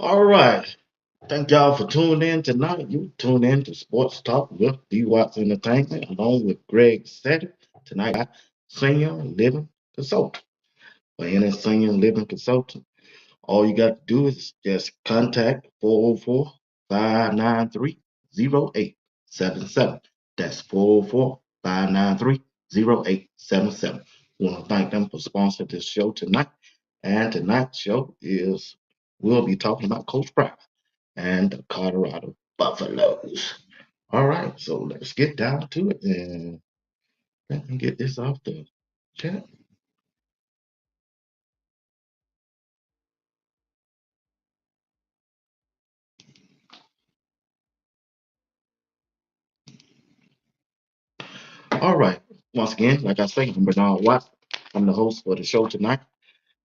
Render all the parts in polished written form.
All right. Thank y'all for tuning in tonight. You tune in to Sports Talk with D Watts Entertainment along with Greg Setter. Tonight, Senior Living Consultant. For any Senior Living Consultant, all you got to do is just contact 404-593-0877. That's 404-593-0877. We want to thank them for sponsoring this show tonight. And tonight's show is we'll be talking about Coach Prime and the Colorado Buffaloes. All right, so let's get down to it and let me get this off the chat. All right, once again, like I say, I'm Bernard Watt. I'm the host for the show tonight.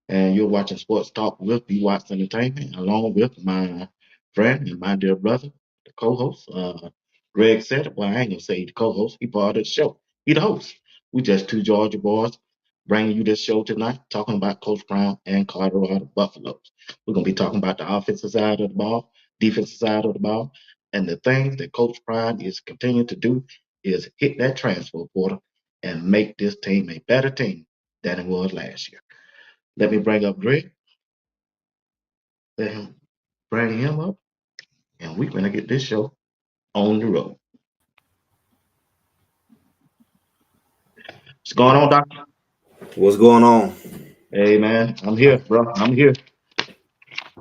And you're watching Sports Talk with B Watts Entertainment, along with my friend and my dear brother, the co-host, Greg said. Well, I ain't gonna say the co-host. He part of the show. He the host. We just two Georgia boys bringing you this show tonight, talking about Coach Brown and Colorado Buffaloes. We're gonna be talking about the offensive side of the ball, defensive side of the ball, and the things that Coach Brown is continuing to do is hit that transfer portal and make this team a better team than it was last year. Let me bring up Greg. Let him bring him up, and we're gonna get this show on the road. What's going on, Doctor? What's going on? Hey man, I'm here, bro. I'm here.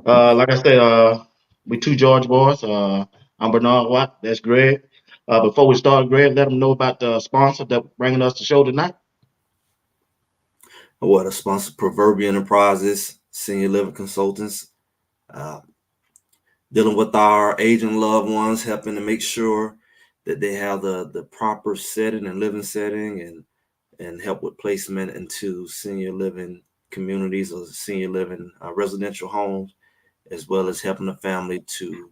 Like I said, we two George boys. I'm Bernard Watt. That's Greg. Before we start, Greg, let them know about the sponsor that bringing us the show tonight. What a sponsor, Proverbial Enterprises, Senior Living Consultants, uh, dealing with our aging loved ones, helping to make sure that they have the proper setting and living setting, and help with placement into senior living communities or senior living residential homes, as well as helping the family to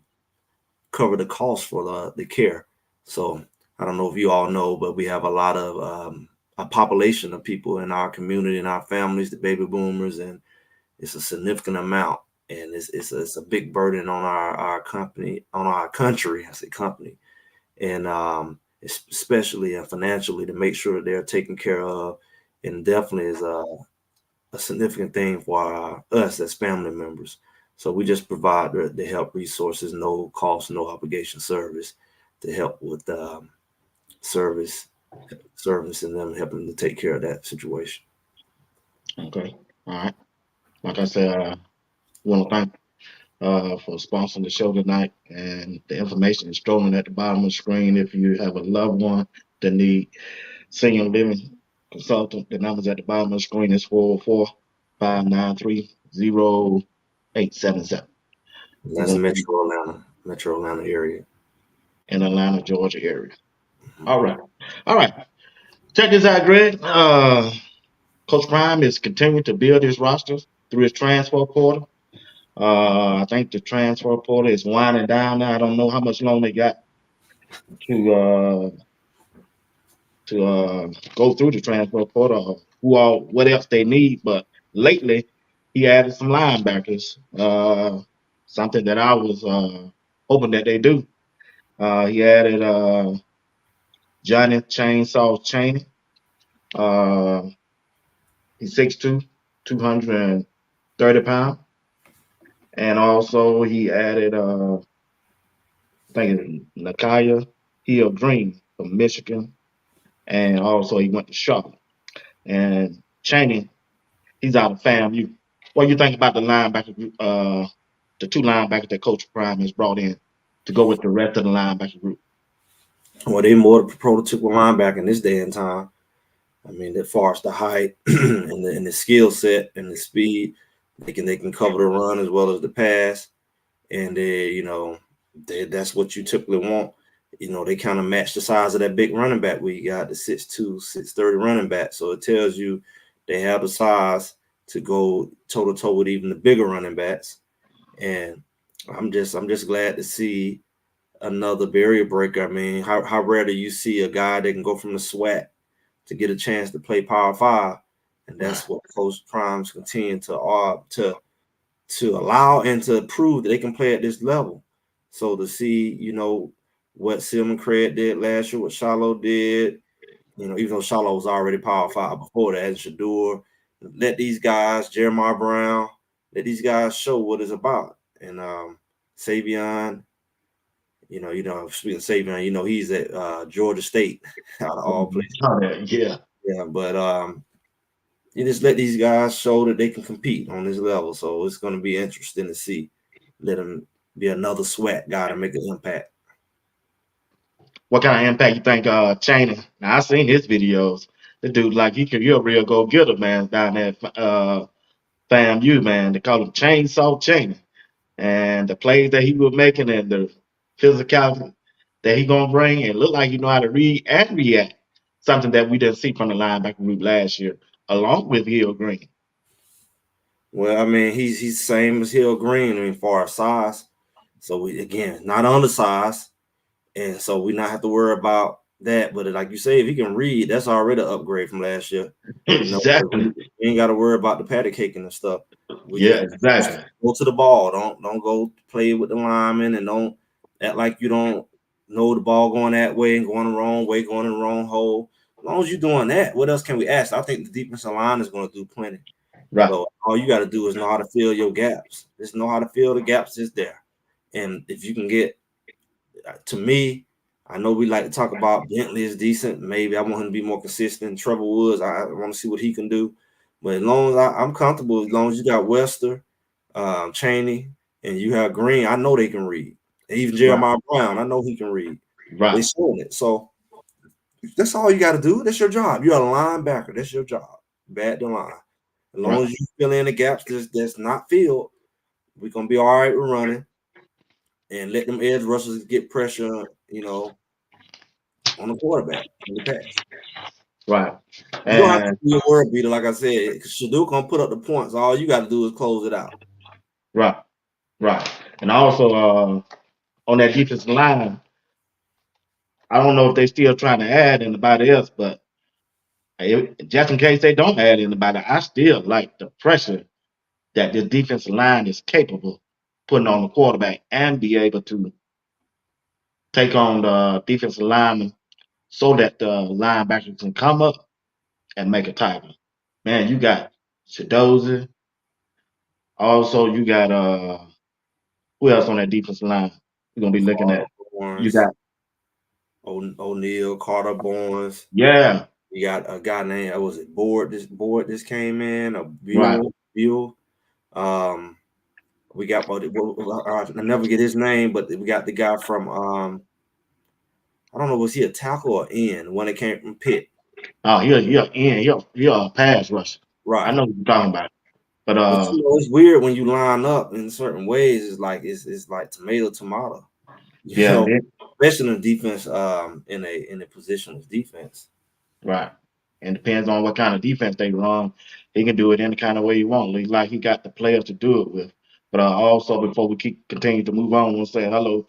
cover the cost for the care. So I don't know if you all know, but we have a lot of a population of people in our community and our families, the baby boomers, and it's a significant amount, and it's a big burden on our company, on our country. I say company, and especially financially to make sure that they're taken care of, and definitely is a significant thing for us as family members. So we just provide the help resources, no cost, no obligation service to help with service, service, and them helping to take care of that situation. Okay. All right. Like I said, want to thank for sponsoring the show tonight. And the information is strolling at the bottom of the screen. If you have a loved one that need senior living consultant, the numbers at the bottom of the screen is 404-593-0877. And We're that's going to be Metro Atlanta area. in Atlanta, Georgia area. All right. All right. Check this out, Greg. Coach Prime is continuing to build his rosters through his transfer portal. I think the transfer portal is winding down now. I don't know how much longer they got to go through the transfer portal, or who all what else they need. But lately, he added some linebackers. Something that I was hoping that they do. He added Johnny Chainsaw Chaney. Uh, he's 6'2", 230 pounds, and also he added I think Nakaya Hill Green from Michigan, and also he went to Charlotte. And Chaney, he's out of FAMU. What do you think about the linebacker group, the two linebackers that Coach Prime has brought in to go with the rest of the linebacker group? Well, they more the prototypical linebacker in this day and time. I mean, as far as the height and the skill set and the speed, they can cover the run as well as the pass, and that's what you typically want. They kind of match the size of that big running back we got, the 6'2", 630 running back. So it tells you they have the size to go toe to toe with even the bigger running backs. And I'm just glad to see another barrier breaker. I mean, how rare do you see a guy that can go from the SWAT to get a chance to play Power Five, and Right. that's what Coach Primes continue to to allow and to prove that they can play at this level. So to see, what Silman Craig did last year, what Shiloh did, even though Shiloh was already Power Five before that, and Shador, let these guys, Jeremiah Brown, let these guys show what it's about. And Savion, speaking of Savion, he's at Georgia State out of all places. Yeah. Yeah, but you just let these guys show that they can compete on this level. So it's going to be interesting to see. Let them be another sweat guy to make an impact. What kind of impact you think Chaney? Now I seen his videos. The dude like you're a real go getter, man, down there at FAMU, man. They call him Chainsaw Chaney. And the plays that he was making and the physicality that he gonna bring, and look like you know how to read and react. Something that we didn't see from the linebacker group last year, along with Hill Green. Well, I mean, he's same as Hill Green, far as size. So we again not undersized, and so we not have to worry about that. But like you say, if he can read, that's already an upgrade from last year. Exactly. We ain't got to worry about the patty caking and stuff. We Yeah, can just exactly. go to the ball. Don't go play with the lineman, and don't act like you don't know the ball going that way and going the wrong way, going in the wrong hole. As long as you're doing that, what else can we ask? I think the defensive line is going to do plenty. Right. So all you got to do is know how to fill your gaps. Just know how to fill the gaps that's there. And if you can get, to me, I know we like to talk about Bentley is decent. Maybe I want him to be more consistent. Trevor Woods, I want to see what he can do. But as long as I'm comfortable, as long as you got Wester, Cheney, and you have Green, I know they can read. And even Right. Jeremiah Brown, I know he can read. They Right. showing it. So that's all you got to do. That's your job. You're a linebacker. That's your job. Bat the line. As long Right. as you fill in the gaps that's not filled, we're gonna be all right with running and let them edge rushers get pressure, on the quarterback when they pass. Right. You don't have to And be a word beater, like I said. Shaduk gonna put up the points. All you got to do is close it out. right. Right. And also on that defensive line, I don't know if they still trying to add anybody else, but just in case they don't add anybody, I still like the pressure that this defensive line is capable putting on the quarterback and be able to take on the defensive lineman so that the linebacker can come up and make a tackle. Man, you got Shadozi. Also, you got who else on that defensive line? You're gonna be looking Carter at. You Barnes, got O'Neal, Carter Barnes. yeah, You got a guy named was it Board this came in, a right. Buell. We got I never get his name, but we got the guy from I don't know, was he a tackle or end when it came from Pitt? Oh, he'll a pass rusher. I Right. know what you're talking about. But But it's weird when you line up in certain ways. It's like it's like tomato, you yeah, and know, then especially in defense, in a positionless defense. right. And depends on what kind of defense they run. He can do it any kind of way he wants. Like he got the players to do it with. But also, before we continue to move on, we'll say hello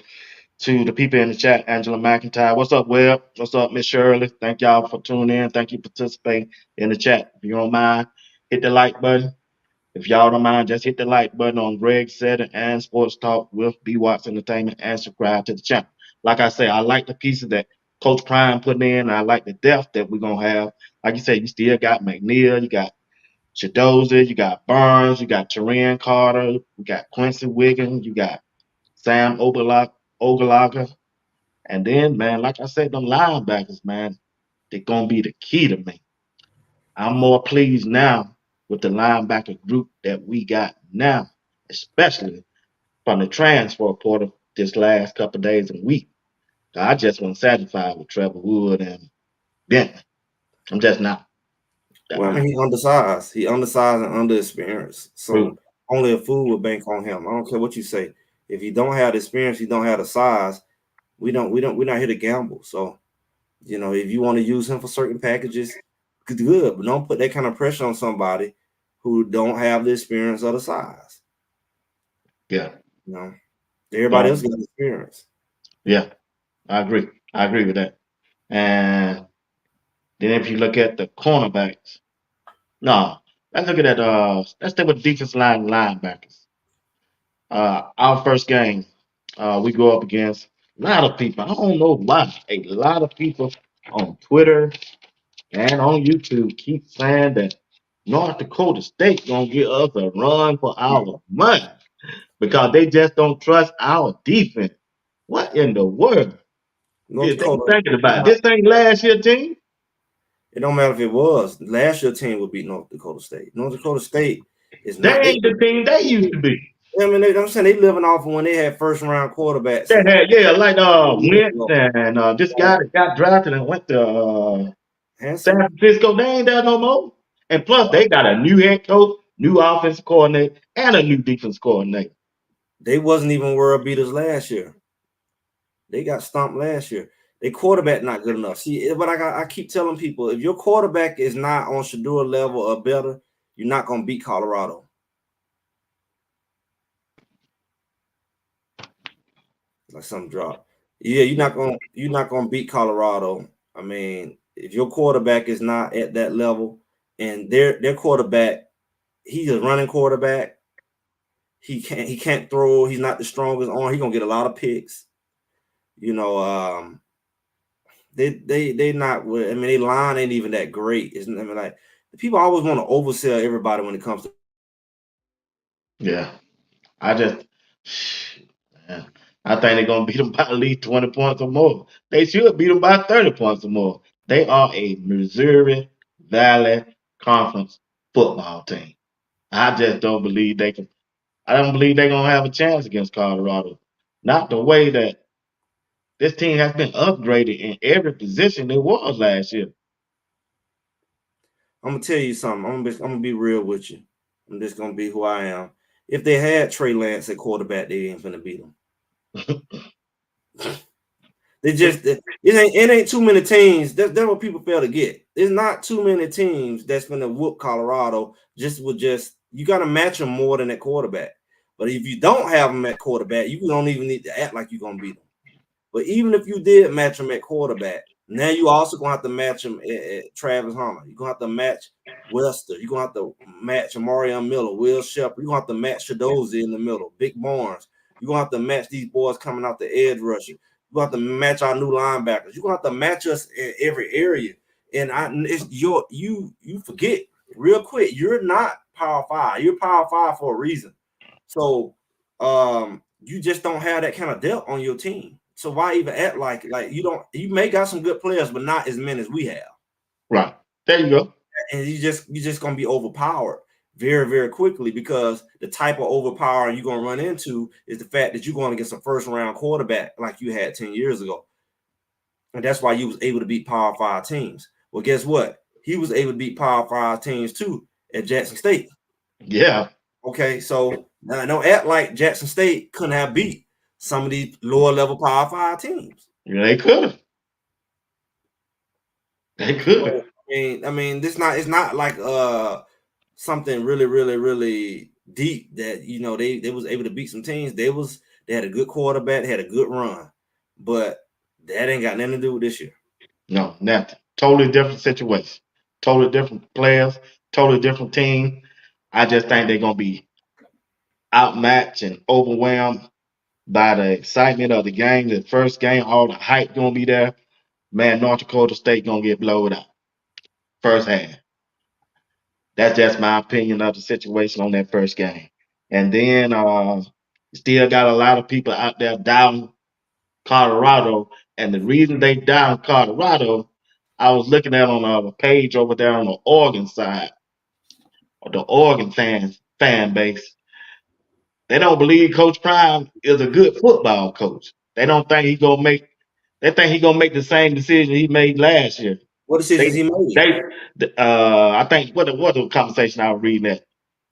to the people in the chat. Angela McIntyre, what's up, Webb? What's up, Miss Shirley? Thank y'all for tuning in. Thank you for participating in the chat. If you don't mind, hit the like button. If y'all don't mind, just hit the like button on Greg Setter and Sports Talk with B Watts Entertainment and subscribe to the channel. Like I say, I like the pieces that Coach Prime putting in. I like the depth that we're gonna have. Like you said, you still got McNeil, you got Shadoza, you got Burns, you got Terran Carter, you got Quincy Wiggins, you got Sam Ogalaga. And then, man, like I said, them linebackers, man, they're gonna be the key to me. I'm more pleased now with the linebacker group that we got now, especially from the transfer portal this last couple of days and week. I just wasn't satisfied with Trevor Wood and Benton. I'm just not. Well, I mean, he undersized. He undersized and underexperienced. So True. only a fool would bank on him. I don't care what you say. If he don't have the experience, he don't have the size. We're not here to gamble. So if you want to use him for certain packages, good. But don't put that kind of pressure on somebody who don't have the experience or the size. Yeah. You know, everybody else Don't. got experience. Yeah. I agree. I agree with that. And then if you look at the cornerbacks, no, let's look at let's stay with defense line linebackers. Our first game, we go up against a lot of people. I don't know why. A lot of people on Twitter and on YouTube keep saying that North Dakota State gonna get us a run for our money because they just don't trust our defense. What in the world North is they Dakota. thinking about? This ain't last year team. It don't matter if it was. Last year team would beat North Dakota State. North Dakota State is They not. ain't the team they used to be. I mean, I'm saying they living off of when they had first round quarterbacks They and had, yeah, like years Wentz ago. and this guy that got drafted and went to San Hanson. Francisco. They ain't there no more. And plus, they got a new head coach, new offensive coordinator, and a new defense coordinator. They wasn't even world beaters last year. They got stomped last year. Their quarterback not good enough. See, but I keep telling people, if your quarterback is not on Shador level or better, you're not gonna beat Colorado. Like some drop. Yeah, you're not gonna beat Colorado. I mean, if your quarterback is not at that level, and their quarterback, he's a running quarterback. He can't throw. He's not the strongest arm. He's gonna get a lot of picks. You know, they not. I mean, they line ain't even that great. Isn't I mean, like people always want to oversell everybody when it comes to. Yeah, I just, man, I think they're gonna beat them by at least 20 points or more. They should beat them by 30 points or more. They are a Missouri Valley Conference football team. I just don't believe they can. I don't believe they're gonna have a chance against Colorado. Not the way that this team has been upgraded in every position it was last year. I'm gonna tell you something. I'm gonna be real with you. I'm just gonna be who I am. If they had Trey Lance at quarterback, they ain't gonna beat them. They just it ain't too many teams. That's what people fail to get. There's not too many teams that's gonna whoop Colorado just you gotta match them more than that quarterback. But if you don't have them at quarterback, you don't even need to act like you're gonna beat them. But even if you did match him at quarterback, now you also gonna have to match him at Travis Hunter. You're gonna have to match Wester. You're gonna have to match Amarion Miller, Will Shepard. You're gonna have to match Shadozi in the middle, Big Barnes. You're gonna have to match these boys coming out the edge rusher. You're gonna have to match our new linebackers. You're gonna have to match us in every area. And it's you forget real quick, you're not power five. You're power five for a reason. So you just don't have that kind of depth on your team. So why even act like you may got some good players, but not as many as we have. Right. There you go. And you just gonna be overpowered very, very quickly because the type of overpowering you're gonna run into is the fact that you're going against a first round quarterback like you had 10 years ago. And that's why you was able to beat power five teams. Well, guess what? He was able to beat power five teams too at Jackson State. Yeah. Okay, so now don't act like Jackson State couldn't have beat some of these lower level power five teams. Yeah, they could have. They could have. So I mean, it's not like something really, really, really deep that they was able to beat some teams. They had a good quarterback, they had a good run, but that ain't got nothing to do with this year. No, nothing. Totally different situation. Totally different players. Totally different team. I just think they're gonna be outmatched and overwhelmed by the excitement of the game. The first game, all the hype gonna be there. Man, North Dakota State gonna get blowed out first half. That's just my opinion of the situation on that first game. And then still got a lot of people out there down Colorado. And the reason they down Colorado, I was looking at on a page over there on the Oregon side, or the Oregon fan base. They don't believe Coach Prime is a good football coach. They don't think he gonna make. They think he gonna make the same decision he made last year. What They decisions he made? they I think what the conversation I was reading that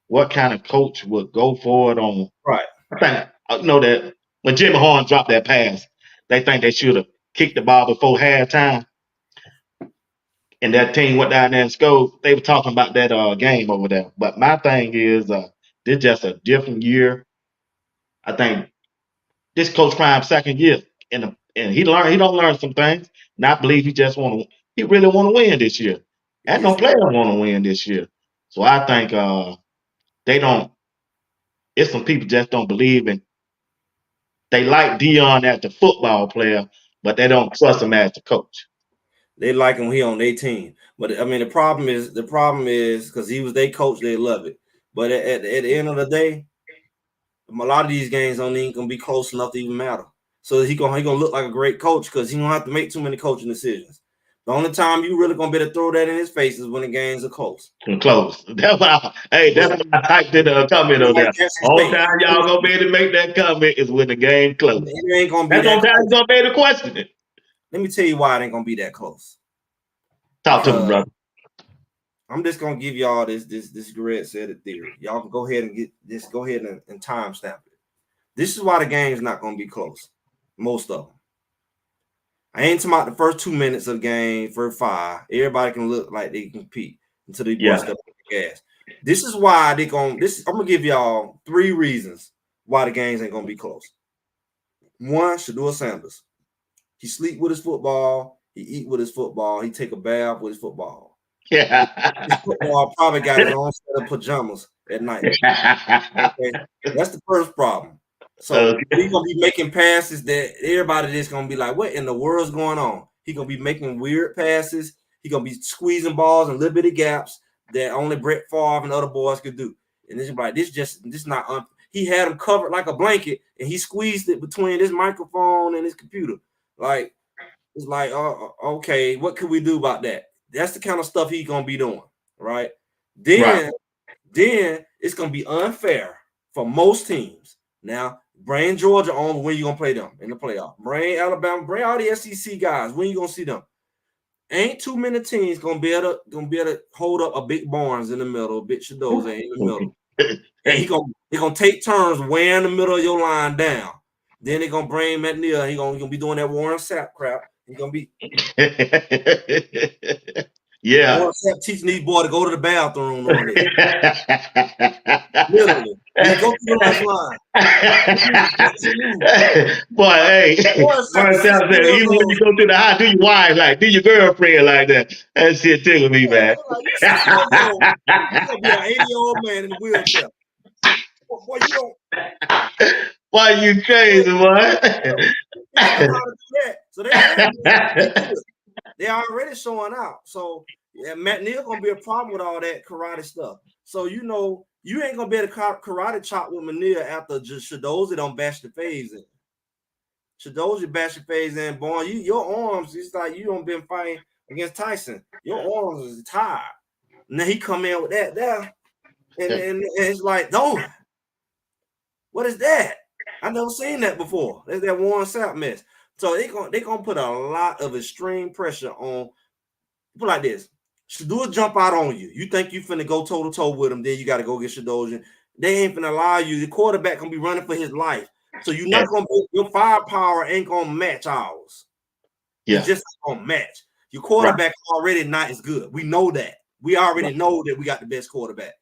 what kind of coach would go for it on. Right. I think that when Jimmy Horn dropped that pass, they think they should have kicked the ball before halftime, and that team went down there and scored. They were talking about that game over there. But my thing is, this just a different year. I think this Coach Prime second year, and he don't learn some things. And I believe he really want to win this year. And no Yes. player want to win this year. So I think they don't. It's some people just don't believe in. They like Dion as the football player, but they don't trust him as the coach. They like him when he on their team. But I mean, the problem is because he was their coach, they love it. But at the end of the day, a lot of these games don't even gonna be close enough to even matter. So he gonna look like a great coach because he don't have to make too many coaching decisions. The only time you really gonna be able to throw that in his face is when the games are close. Close. That's why. That's When, why I typed in a comment on like there. Jackson All State, time y'all gonna be able to make that comment is when the game close. it ain't gonna be That's on that time you close. gonna be able to question it. Let me tell you why it ain't gonna be that close. Talk to me, Because brother. I'm just gonna give y'all this Greg said it theory. Y'all can go ahead and get this. Go ahead and timestamp it. This is why the game's not gonna be close. Most of them. I ain't talking about the first 2 minutes of the game, first 5. Everybody can look like they can compete until they bust up the gas. This is why they going I'm gonna give y'all 3 reasons why the games ain't gonna be close. One, Shador Sanders. He sleep with his football, he eat with his football, he take a bath with his football. His football probably got his own set of pajamas at night. Okay, that's the first problem. So he's gonna be making passes that everybody just gonna be like, "What in the world's going on?" He gonna be making weird passes. He gonna be squeezing balls in little bitty gaps that only Brett Favre and other boys could do. And it's like this not. He had him covered like a blanket, and he squeezed it between his microphone and his computer. Like it's like, okay, what can we do about that? That's the kind of stuff he's gonna be doing, right? Then it's gonna be unfair for most teams. Now, bring Georgia on when you gonna play them in the playoff. Bring Alabama, bring all the SEC guys. When you gonna see them? Ain't too many teams gonna be able to hold up a big Barnes in the middle, a big Shadows in the middle. And he gonna take turns wearing the middle of your line down. Then they're gonna bring McNeil. He gonna be doing that Warren Sapp crap. He's gonna be Warren Sapp teaching these boys to go to the bathroom on it. Literally. When you go to the lunch line. Boy, hey, Warren Sapp said, even when you go to the house, do your wife like, do your girlfriend like that. That shit tickle me, man. Like, you 6 years old, you gonna be an 80-year-old man in a wheelchair. Boy, you don't. Why you crazy, boy? You gotta know how to do that. So they already showing out. So yeah, McNeil gonna be a problem with all that karate stuff. So you ain't gonna be able to karate chop with McNeil after just Shadozy don't bash the phase in. Shadozy bash the phase in, boy. Your arms, it's like you don't been fighting against Tyson. Your arms is tired. Now he come in with that there, and it's like, no, what is that? I never seen that before. That's that Warren Sapp mess. So they gonna put a lot of extreme pressure on. Put like this: Shador jump out on you. You think you finna go toe to toe with him? Then you got to go get Shador. They ain't finna allow you. The quarterback gonna be running for his life. So you're not gonna be, your firepower ain't gonna match ours. Yeah. It's just not gonna match. Your quarterback already not as good. We know that. We already know that we got the best quarterback.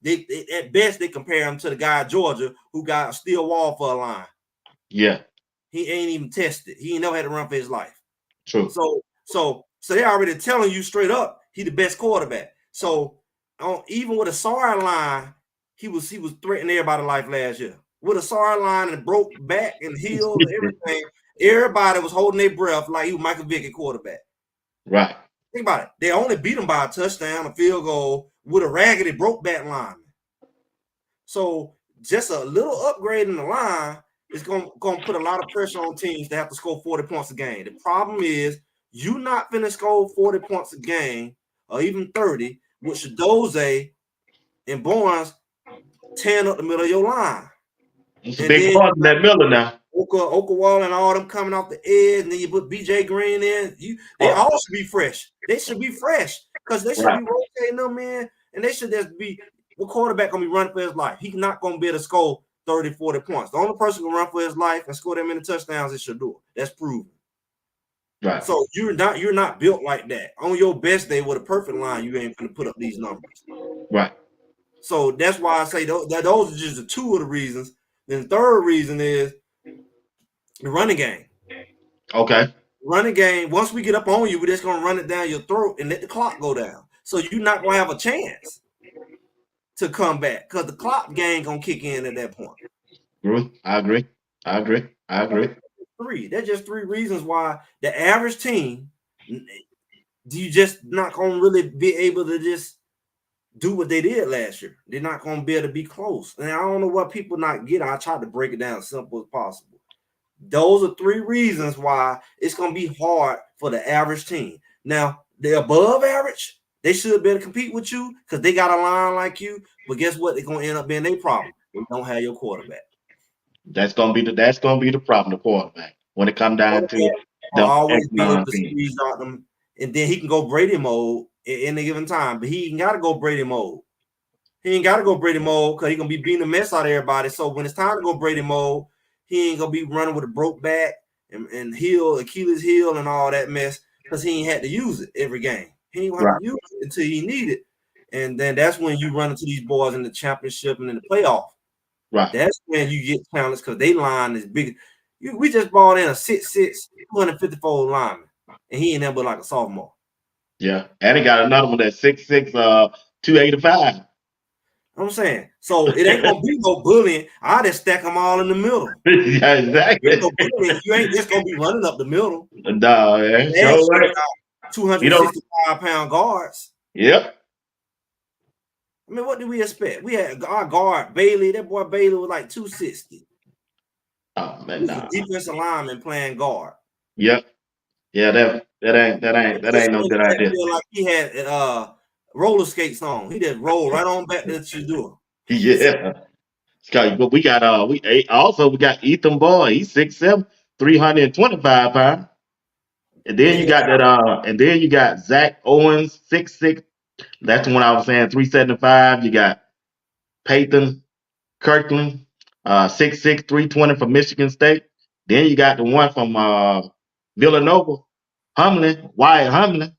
They at best they compare him to the guy at Georgia who got a steel wall for a line. Yeah. He ain't even tested. He ain't never had to run for his life. True. So they already telling you straight up he the best quarterback. So even with a sorry line, he was threatening everybody life last year. With a sorry line and broke back and heels and everything, everybody was holding their breath like he was Michael Vick at quarterback. Right. Think about it. They only beat him by a touchdown, a field goal with a raggedy broke back lineman. So just a little upgrade in the line is going to put a lot of pressure on teams to have to score 40 points a game. The problem is you not finna score 40 points a game or even 30 with Shadoze and Barnes tearing up the middle of your line. It's a big part in that middle now. Okawall and all them coming off the edge, and then you put BJ Green in. They all should be fresh. They should be fresh because they should be rotating them in, and they should just be. The quarterback gonna be running for his life. He's not gonna be able to score 30, 40 points. The only person who can run for his life and score that many touchdowns is Shador. That's proven. Right. So you're not built like that. On your best day with a perfect line, you ain't gonna put up these numbers. Right. So that's why I say those are just the two of the reasons. Then the third reason is the running game. Okay. Running game, once we get up on you, we're just going to run it down your throat and let the clock go down. So you're not going to have a chance. to come back because the clock game gonna kick in at that point. I agree. I agree. I agree. Three. That's just three reasons why the average team, you just not gonna really be able to just do what they did last year. They're not gonna be able to be close. And I don't know what people not get. I tried to break it down as simple as possible. Those are three reasons why it's gonna be hard for the average team. Now, the above average, they should be able to compete with you because they got a line like you. But guess what? They're gonna end up being their problem. They don't have your quarterback. That's gonna be the problem, the quarterback. When it come down to Are them always be able economic to things. squeeze out them, and then he can go Brady mode in a given time. But he ain't got to go Brady mode. He ain't got to go Brady mode because he gonna be beating the mess out of everybody. So when it's time to go Brady mode, he ain't gonna be running with a broke back and heel, Achilles heel, and all that mess because he ain't had to use it every game. He ain't gonna have Right. to use it until he need it. And then that's when you run into these boys in the championship and in the playoff. Right. That's when you get challenged because they line is big. We just brought in a 6'6", 254 lineman, and he ain't never like a sophomore. Yeah. And he got another one that's 6'6", 285. I'm saying, so it ain't gonna be no bullying. I just stack them all in the middle. Yeah, exactly. No bullying. You ain't just gonna be running up the middle. Nah, yeah, sure Last year we right. got You know, 265-pound guards. yep. I mean, what did we expect? We had our guard Bailey. That boy Bailey was like 260. Oh man, He's a nah. defensive lineman playing guard. Yep. Yeah, that ain't no good idea. Feel like he had roller skates on. He just rolled right on back to the door. Yeah. But we got also we got Ethan Boy. He's 6'7", 325 pounds. And then you got that and then you got Zach Owens, 6'6". That's the one I was saying, 375. You got Peyton Kirkland, 6'6", 320 from Michigan State. Then you got the one from Villanova, Wyatt Humlin.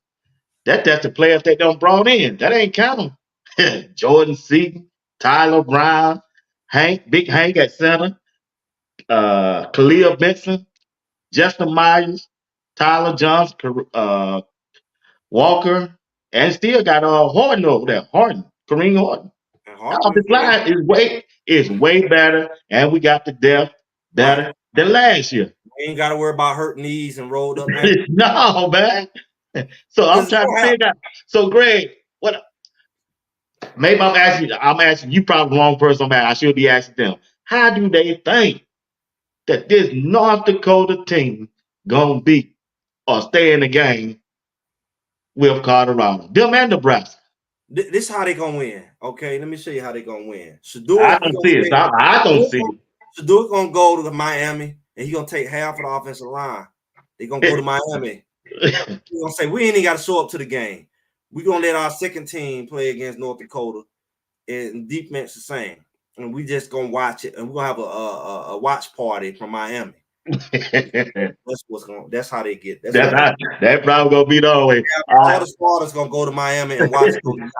That's the players they done brought in. That ain't counting. Jordan Seaton, Tyler Brown, Big Hank at center, Khalil Benson, Justin Myers, Tyler Johnson, Walker, and still got Horton over there. Kareem Horton. Hartman, This line is way better, and we got the depth right. better than last year. We ain't got to worry about hurt knees and rolled up ankles. No, man. So I'm trying to figure out. So Greg, what? Maybe I'm asking. I'm asking you. Probably the wrong person. I should be asking them. How do they think that this North Dakota team gonna beat or stay in the game with Colorado? Them and Nebraska. This is how they gonna win. Okay, let me show you how they gonna win. I Shador, don't see it. I don't see Shador gonna go to Miami, and he gonna take half of the offensive line. They gonna go to Miami. it. We're gonna say we ain't even got to show up to the game. We're gonna let our second team play against North Dakota, and defense the same. And we just gonna watch it, and we're gonna have a watch party from Miami. That's how they get. That probably gonna be the way. All the starters gonna go to Miami and watch those guys.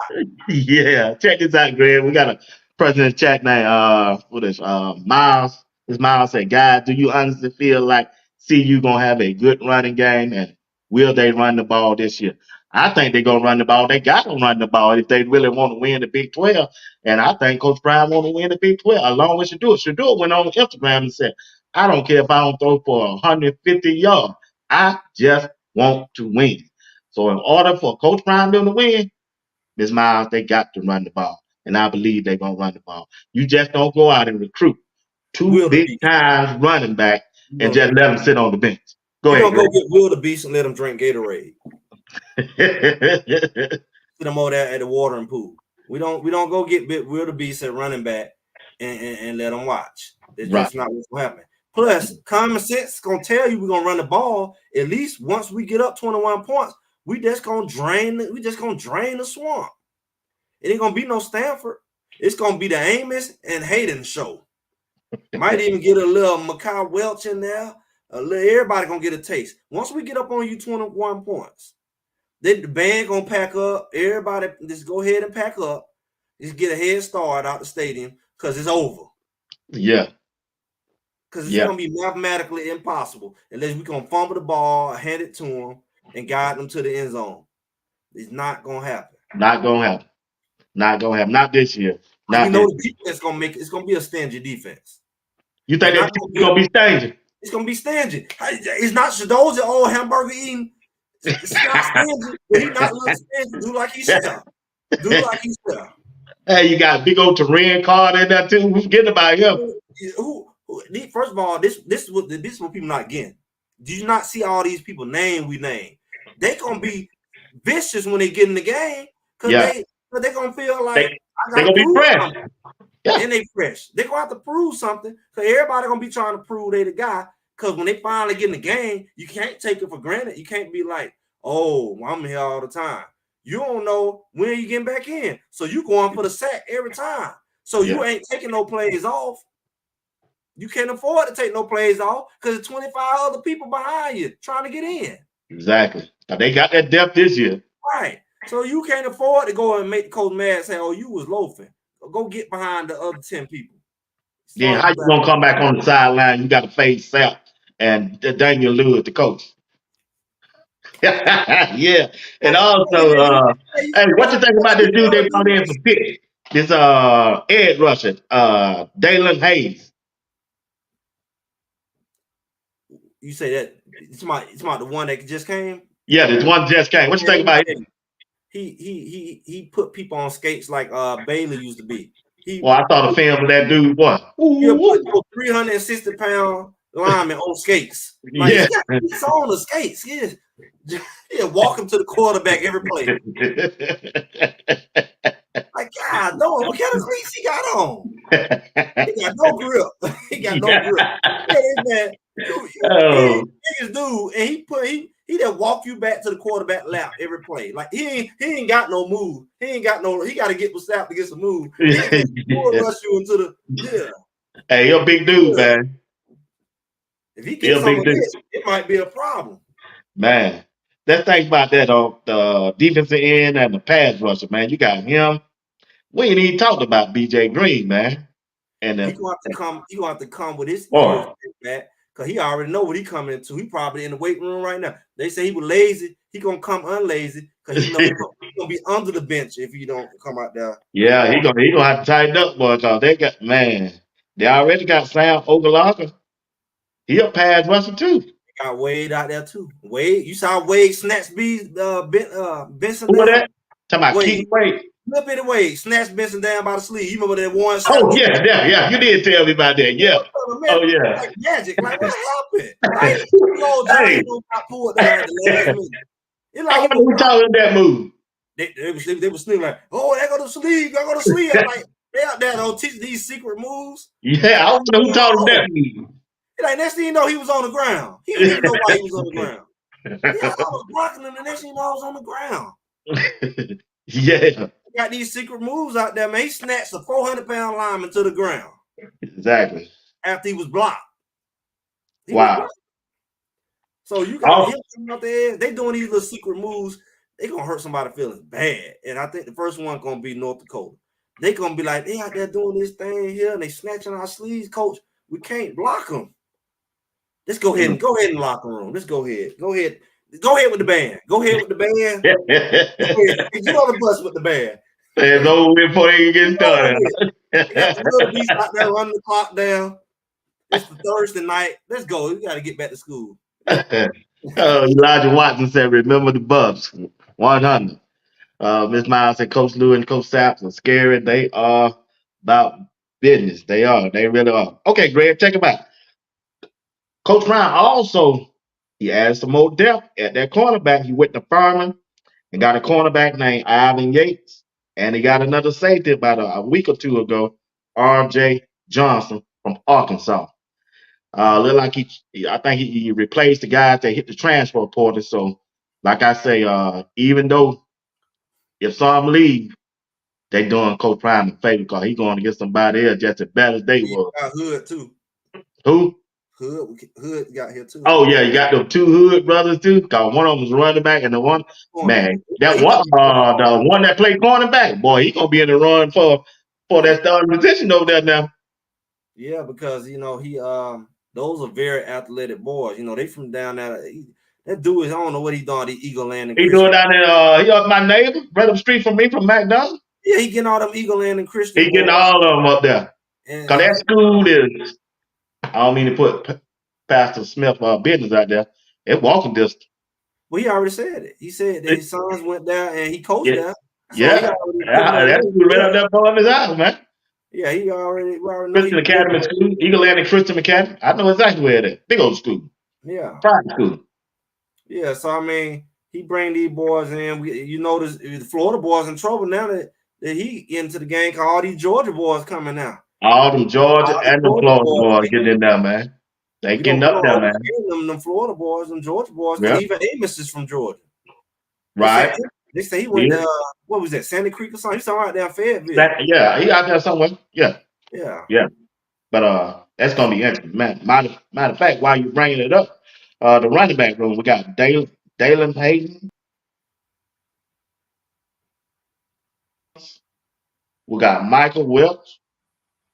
Yeah, check this out, Greg. We got a person in the chat now. What is Miles? This Miles said, "Guys, do you honestly feel like CU gonna have a good running game, and will they run the ball this year?" I think they're gonna run the ball. They got to run the ball if they really want to win the Big 12. And I think Coach Brown want to win the Big 12 along with Shador. Shador went on Instagram and said, "I don't care if I don't throw for 150 yards. I just want to win." So in order for Coach Brown to win, Ms. Miles, they got to run the ball. And I believe they're going to run the ball. You just don't go out and recruit two big time running back and just let them sit on the bench. Go ahead, don't go get wildebeest and let them drink Gatorade. Sit them over there at the watering pool. We don't go get wildebeest at running back and let them watch. It's just not what's going to happen. Plus, common sense is going to tell you we're going to run the ball. At least once we get up 21 points, we just going to drain the swamp. It ain't going to be no Stanford. It's going to be the Amos and Hayden show. Might even get a little Makai Welch in there. Everybody going to get a taste. Once we get up on you 21 points, then the band going to pack up. Everybody just go ahead and pack up. Just get a head start out the stadium because it's over. Yeah. Because it's going to be mathematically impossible unless we can fumble the ball, hand it to them, and guide them to the end zone. It's not going to happen. Not going to happen. Not gonna have. Not this year. You Not know this the year. defense gonna make it's gonna be a stingy defense. You It's think that not team gonna is be gonna be stingy? it's gonna be stingy. It's not Shadows old hamburger eating. It's not stingy, but he not look stingy. Do like he shall. Do like he shall. Hey, you got big old Terran card in there too. We forgetting about him. First of all, this is what people not getting. Do you not see all these people we name? They gonna be vicious when they get in the game because Yeah, they gonna feel like they I they gotta gonna be prove fresh. something. Yeah, And they fresh. They gonna have to prove something because everybody gonna be trying to prove they the guy. Because when they finally get in the game, you can't take it for granted. You can't be like, oh, I'm here all the time. You don't know when you getting back in. So you going for the sack every time. So yeah, you ain't taking no plays off. You can't afford to take no plays off because there's 25 other people behind you trying to get in. exactly. Now, they got that depth this year. Right. So you can't afford to go and make the coach mad and say, oh, you was loafing. Go get behind the other 10 people. Then Start how the you gonna come back on the sideline? You got to face Sap and Daniel Lewis, the coach. Yeah, and also, hey, what you think about this dude they brought in for pick? This Ed Rusher, Dalen Hayes. You say that it's my the one that just came. Yeah, this one just came. What you think about him? He put people on skates like Bailey used to be. Well, I saw the film of that dude. What? He'll Ooh, put your 360-pound lineman on skates. Like yeah. he got skates on the skates. Yeah, walk him to the quarterback every play. Like, God, no, what kind of cleats he got on? He got no grip. He got no grip. Yeah, man. Oh, Biggest dude, and he just walk you back to the quarterback lap every play. Like he ain't got no move. He got to get with Snap to get some move. He can just rush you into the Hey, you're a big dude, man. If he You're gets a some big of dude, this, it might be a problem. man. Let's think about that on the defensive end and the pass rusher, man. You got him. We ain't even talked about BJ Green, man. And He gonna have to come. He gonna have to come with his ears boy, back because he already know what he coming into. He probably in the weight room right now. They say he was lazy. He gonna come unlazy because he know he gonna be under the bench if he don't come out there. yeah, he gonna have to tighten up, boy. Cause they got man, they already got Sam Ogallala. He a pass rusher too. Got Wade out there too. Wade, you saw Wade snatch Benson Who was down. that? Talking about Wade, Keaton Wade. little bit of Wade snatched Benson down by the sleeve. You remember that one shot? Oh yeah, yeah, yeah. You did tell me about that. Yeah. Man, Oh yeah. like magic. Like what happened? Why you know Johnny Hey, got pulled down at the last minute? It's I like he wonder was who taught him that move. they were sneaking like, oh, they go to sleep, go to sleep. I'm like, they out there don't teach these secret moves. Yeah, I wonder who taught him Oh, that move. like next thing you know, he was on the ground. He didn't even know why he was on the ground. Yeah, I was blocking him, and next thing you know, I was on the ground. Yeah, Got these secret moves out there, man. He snatched a 400-pound lineman to the ground exactly. after he was blocked. He was Wow. blocked. So you got Oh, him coming out there. They doing these little secret moves. They gonna hurt somebody's feelings bad. And I think the first one gonna be North Dakota. They gonna be like, they out there doing this thing here, and they snatching our sleeves, coach. We can't block them. Let's go ahead in the locker room. Let's go ahead. Go ahead with the band. Go ahead with the band. Get on the bus with the band. it's over before they get started. They got the little beast out there running the clock down. It's the Thursday night. Let's go. We got to get back to school. Elijah Watson said, remember the Bucks. 100. Miss Miles said, Coach Lou and Coach Saps are scary. They are about business. They are. They really are. Okay, Greg, check it out. Coach Brown also, he added some more depth at that cornerback. He went to Furman and got a cornerback named Ivan Yates. And he got another safety about a week or two ago, R.J. Johnson from Arkansas. Look like I think he replaced the guys that hit the transfer portal. So, like I say, even though if some leave, they doing Coach Prime a favor because he going to get somebody else just as bad as they were. Hood too. Who? Hood got here too. Oh yeah, you got them two Hood brothers too. Cause one of them was running back, and the one man, that one, the one that played cornerback, boy, he gonna be in the run for that starting position over there now. Yeah, because he those are very athletic boys. They from down there. That dude is I don't know what he doing. The Eagle Land and He Christian. doing down there. He up my neighbor, right up the street from me, from McDonald's. Yeah, he getting all them Eagle Land and Christian He getting boys, all of them up there. Cause and that school is, I don't mean to put Pastor Smith business out there. It's walking distance. well, he already said it. He said that It, his sons went there and he coached yeah, there, so he yeah. already putting Yeah, them that wins school right together. up there from his house, man. Yeah, we already know he Christian building Academy that School, shit. Eagle Atlantic Christian Academy. I know exactly where it is. Big old school, Yeah, private school. yeah. So I mean, he bring these boys in. You notice the Florida boys in trouble now that he into the game. Cause all these Georgia boys coming now. All them Georgia All the and them Georgia Florida boys. boys getting in there, man. They getting We up don't there, man. overstate them Florida boys, them Georgia boys, because Yeah, even Amos is from Georgia. They say right. they say he went Yeah, what was that, Sandy Creek or something? He's somewhere out there in Fayetteville. yeah. He out there somewhere. Yeah, Yeah. yeah. But that's gonna be interesting, man. Matter of fact, while you bringing it up, the running back room, we got Dalen Hayden, we got Michael Wilkes,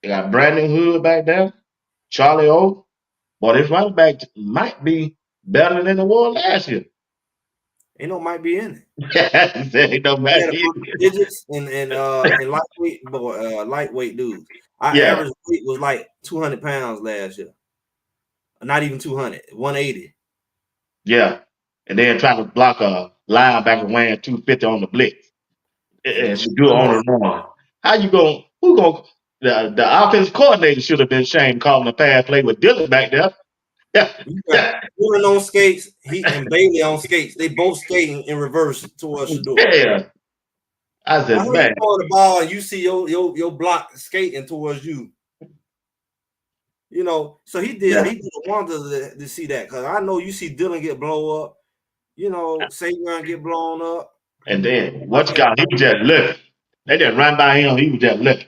we got Brandon Hood back there, Charlie O. Boy, this running back might be better than it was last year. Ain't no might be in it. He said it don't He matter. had a bunch of digits and lightweight dudes. Our Yeah, average weight was like 200 pounds last year. Not even 200, 180. yeah. And then try to block a linebacker weighing 250 on the blitz. And should do it I know on the run. How you going? Who going? The offensive coordinator should have been ashamed calling a pass play with Dylan back there. Yeah, you got yeah, Dillon on skates, he and Bailey on skates. They both skating in reverse towards Shador. yeah. I How said, you man, throwing the ball and you see your block skating towards you? You know, so yeah. he did a wonder to see that, because I know you see Dillon get blow up, you know, Saquon get blown up. And then I what you can't got? He was just looking. They just run by him. He was just looking.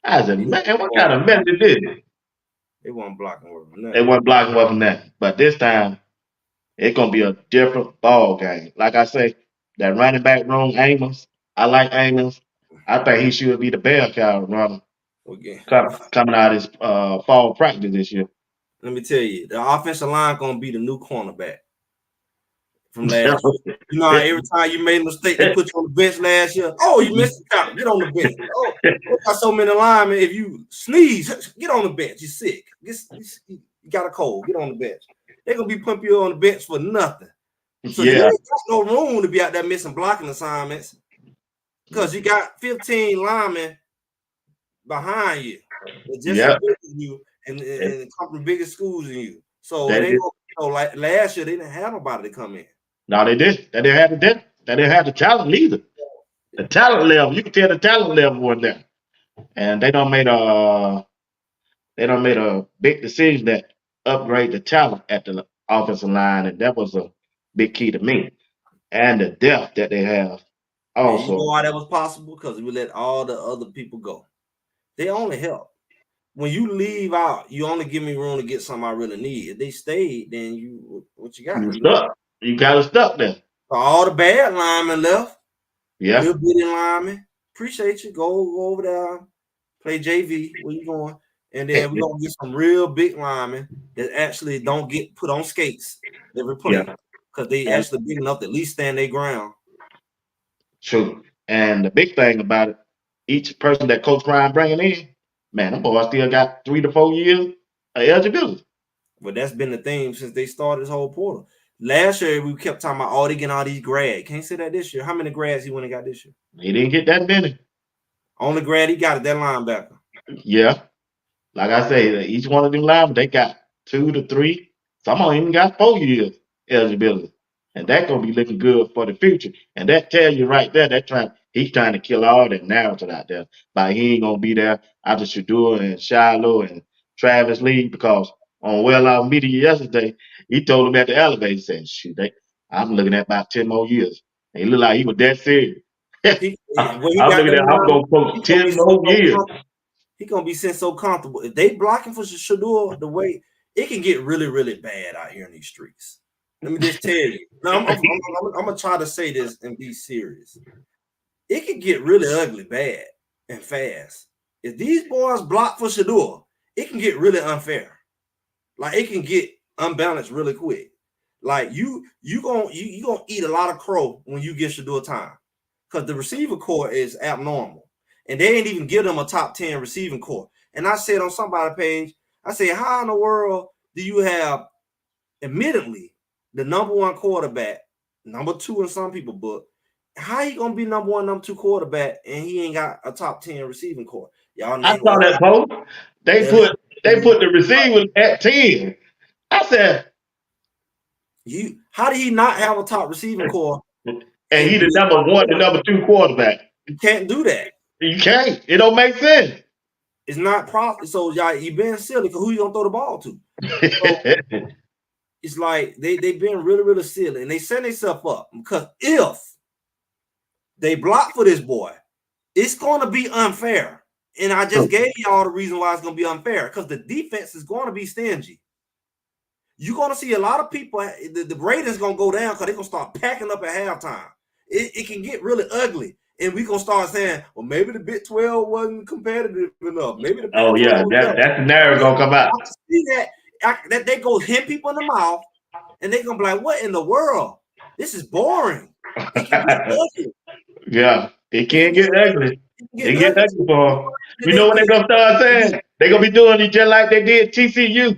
I said, yeah, man, what kind of mess is this? they weren't blocking work or They nothing. wasn't blocking away from that. But this time, it's gonna be a different ball game. Like I say, that running back room, Amos. I like Amos. I think he should be the bell cow runner Okay. coming out of his fall practice this year. Let me tell you, the offensive line gonna be the new cornerback from last year. You know how every time you made a mistake, they put you on the bench last year. Oh, you missed the count. Get on the bench. Oh, we got so many linemen. If you sneeze, get on the bench. You're sick. You got a cold. Get on the bench. They're gonna be putting you on the bench for nothing. So you Yeah, ain't got no room to be out there missing blocking assignments, because you got 15 linemen behind you. They're just as yeah. good as you and come from bigger schools than you. So it That ain't is, gonna, like last year, they didn't have nobody to come in. no, they did. They didn't have the depth. They didn't have the talent either. The talent level, you can tell the talent level was there. And they don't made a big decision that upgrade the talent at the offensive line, and that was a big key to me. And the depth that they have And you know also. why that was possible? Because we let all the other people go. They only help. When you leave out, you only give me room to get something I really need. If they stayed, then what you got? You You left. stuck. You got us stuck there. So all the bad linemen left. Yeah, Real bitty linemen. Appreciate you. Go over there, play JV. Where you going? And then we're gonna get some real big linemen that actually don't get put on skates every play, yeah. because they And actually big enough to at least stand their ground. true. And the big thing about it, each person that Coach Ryan bringing in, man, them boys still got 3 to 4 years of eligibility. But that's been the theme since they started this whole portal. Last year we kept talking about, oh, they getting all these grads. Can't say that this year. How many grads he went and got this year? He didn't get that many. Only grad he got is that linebacker. Yeah. Like I say, each one of them linemen, they got 2 to 3. Some of them even got 4 years eligibility. And that gonna be looking good for the future. And that tell you right there, he's trying to kill all that narrative out there. Like he ain't gonna be there after Shador and Shiloh and Travis Lee, because on Well Out Media yesterday, he told him at the elevator, he said, shoot, I'm looking at about 10 more years. And he looked like he was that serious. When he I'm got looking them at I'm linemen, gonna coach 10 more years. he gonna be sent so comfortable. If they blocking for Shador the way, it can get really, really bad out here in these streets. Let me just tell you. Now I'm gonna try to say this and be serious. It can get really ugly bad and fast. If these boys block for Shador, it can get really unfair. Like it can get unbalanced really quick. Like you gonna eat a lot of crow when you get Shador time, because the receiver core is abnormal. and they ain't even give them a top 10 receiving core. And I said on somebody's page, I said, how in the world do you have, admittedly, the number one quarterback, number two in some people's book? How he gonna be number one, number two quarterback, and he ain't got a top 10 receiving core? Y'all I name saw well, that post. They yeah, put the receivers at 10. I said, how did he not have a top receiving core and and he be the a number top one, the quarterback? number two quarterback. You can't do that. You can't. It don't make sense. It's not profit. So y'all, you being silly because who you gonna throw the ball to? So it's like they been really, really silly, and they set themselves up because if they block for this boy, it's gonna be unfair. And I just gave y'all the reason why it's gonna be unfair, because the defense is gonna be stingy. You're gonna see a lot of people, the ratings gonna go down because they're gonna start packing up at halftime. It can get really ugly. And we're gonna start saying, well, maybe the Big 12 wasn't competitive enough. Maybe the Oh Pac-12 yeah, was that's better. the narrative gonna come out. I can see that they go hit people in the mouth, and they're gonna be like, what in the world? This is boring. It can get ugly. Yeah, it It can can't get get ugly. ugly. It can get It get ugly. ugly for them. You know what they They gonna start saying? They gonna be doing it just like they did TCU.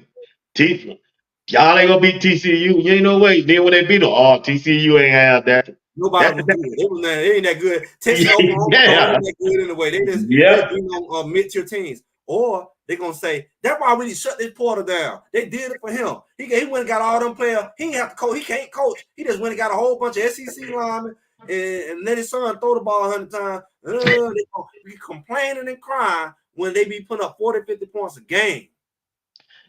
Y'all ain't gonna beat TCU. You ain't no way. Then when they beat them, oh, TCU ain't have that. Nobody That's was good. They ain't that good. Texas and Oklahoma yeah, ain't that good anyway. They yeah. bring on mid-tier teams. Or they're gonna say, that's why we shut this Porter down. They did it for him. He went and got all them players. He ain't have to coach. He can't coach. He just went and got a whole bunch of SEC linemen and let his son throw the ball 100 times. They gonna be complaining and crying when they be putting up 40, 50 points a game.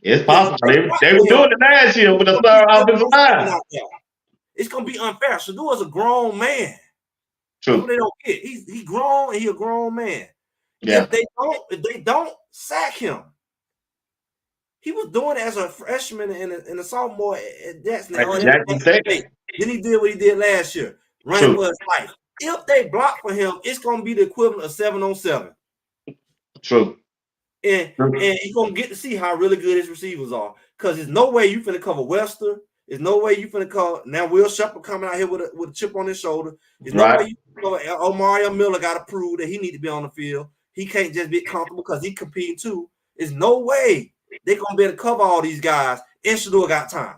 It's But if possible. they block They for were him, doing it last year with it's a gonna be star offensive 7-on-7 line. out there. It's gonna be unfair. Shador is a grown man. That's what True. they don't get. He's grown and he a grown man. Yeah. If they don't sack him, he was doing it as a freshman and a sophomore at Jackson. Like Then Jackson State. he did what he did last year, running True. for his life. If they block for him, it's gonna be the equivalent of 7-on-7. True. And True. you're gonna get to see how really good his receivers are. Because there's no way you finna cover Webster. There's no way you finna cover now. Will Shepard coming out here with a chip on his shoulder. There's no way Right. you can cover Omarion Miller. Got to prove that he need to be on the field. He can't just be comfortable because he competing too. There's no way they're gonna be able to cover all these guys. And Shador got time.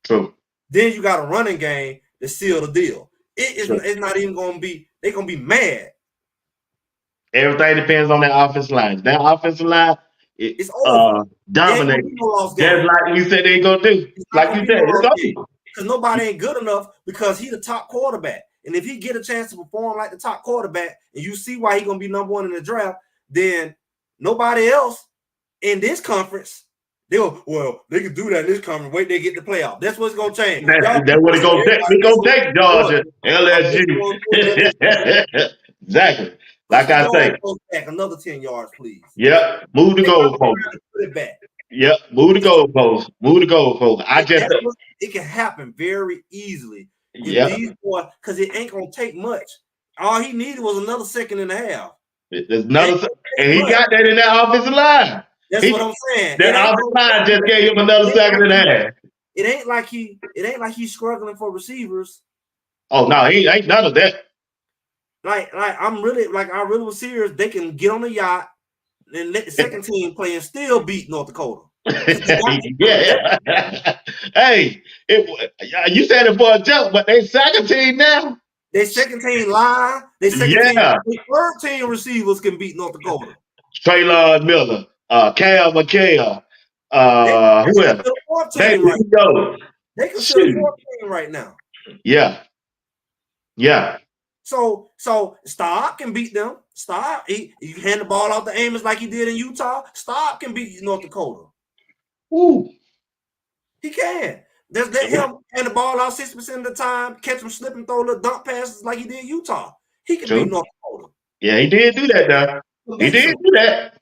True. Then you got a running game to seal the deal. True. It's not even gonna be. They're gonna be mad. Everything depends on that offensive line. That offensive line, It's over. It ain't gonna dominate. be no lost Just game. like we said they gonna do. It's not Like gonna you be said, no it's lost game over. because nobody ain't good enough because he's the top quarterback. And if he get a chance to perform like the top quarterback, and you see why he's gonna be number one in the draft, then nobody else in this conference, they can do that in this conference. Wait, they get the playoff. That's what's gonna change. Y'all That's what it gonna take. everybody It just gonna take Georgia, LSU. LSU. Exactly. Push Like the I say, goalpost back another 10 yards, please. yep. Move the They already goalpost. trying to put it back. Yep. Move the goalpost. Move the goalpost. It can happen very easily if Yep. these boys, because it ain't gonna take much. All he needed was another second and a half. There's It ain't another, gonna take and he much. got that in that offensive line. That's what I'm saying. That It ain't offensive gonna line take just much. gave him another second and a half. It ain't like he's struggling for receivers. Oh no, he ain't none of that. Like I really was serious. They can get on the yacht and let the second team play and still beat North Dakota. Yeah. Hey, you said it for a joke, but they second team now. They second team line. They second team. Yeah. They third team receivers can beat North Dakota. Traylon Miller, Cal McHale, They who else? consider fourth They team right. go. They consider Shoot. fourth team right now. Yeah. Yeah. So Staub can beat them. Staub, he hand the ball out to Amos like he did in Utah. Staub can beat North Dakota. Ooh. He can. Just let him hand the ball out 60% of the time, catch him slipping, throw little dump passes like he did in Utah. He can beat True. North Dakota. Yeah, he did do that though. He did do that.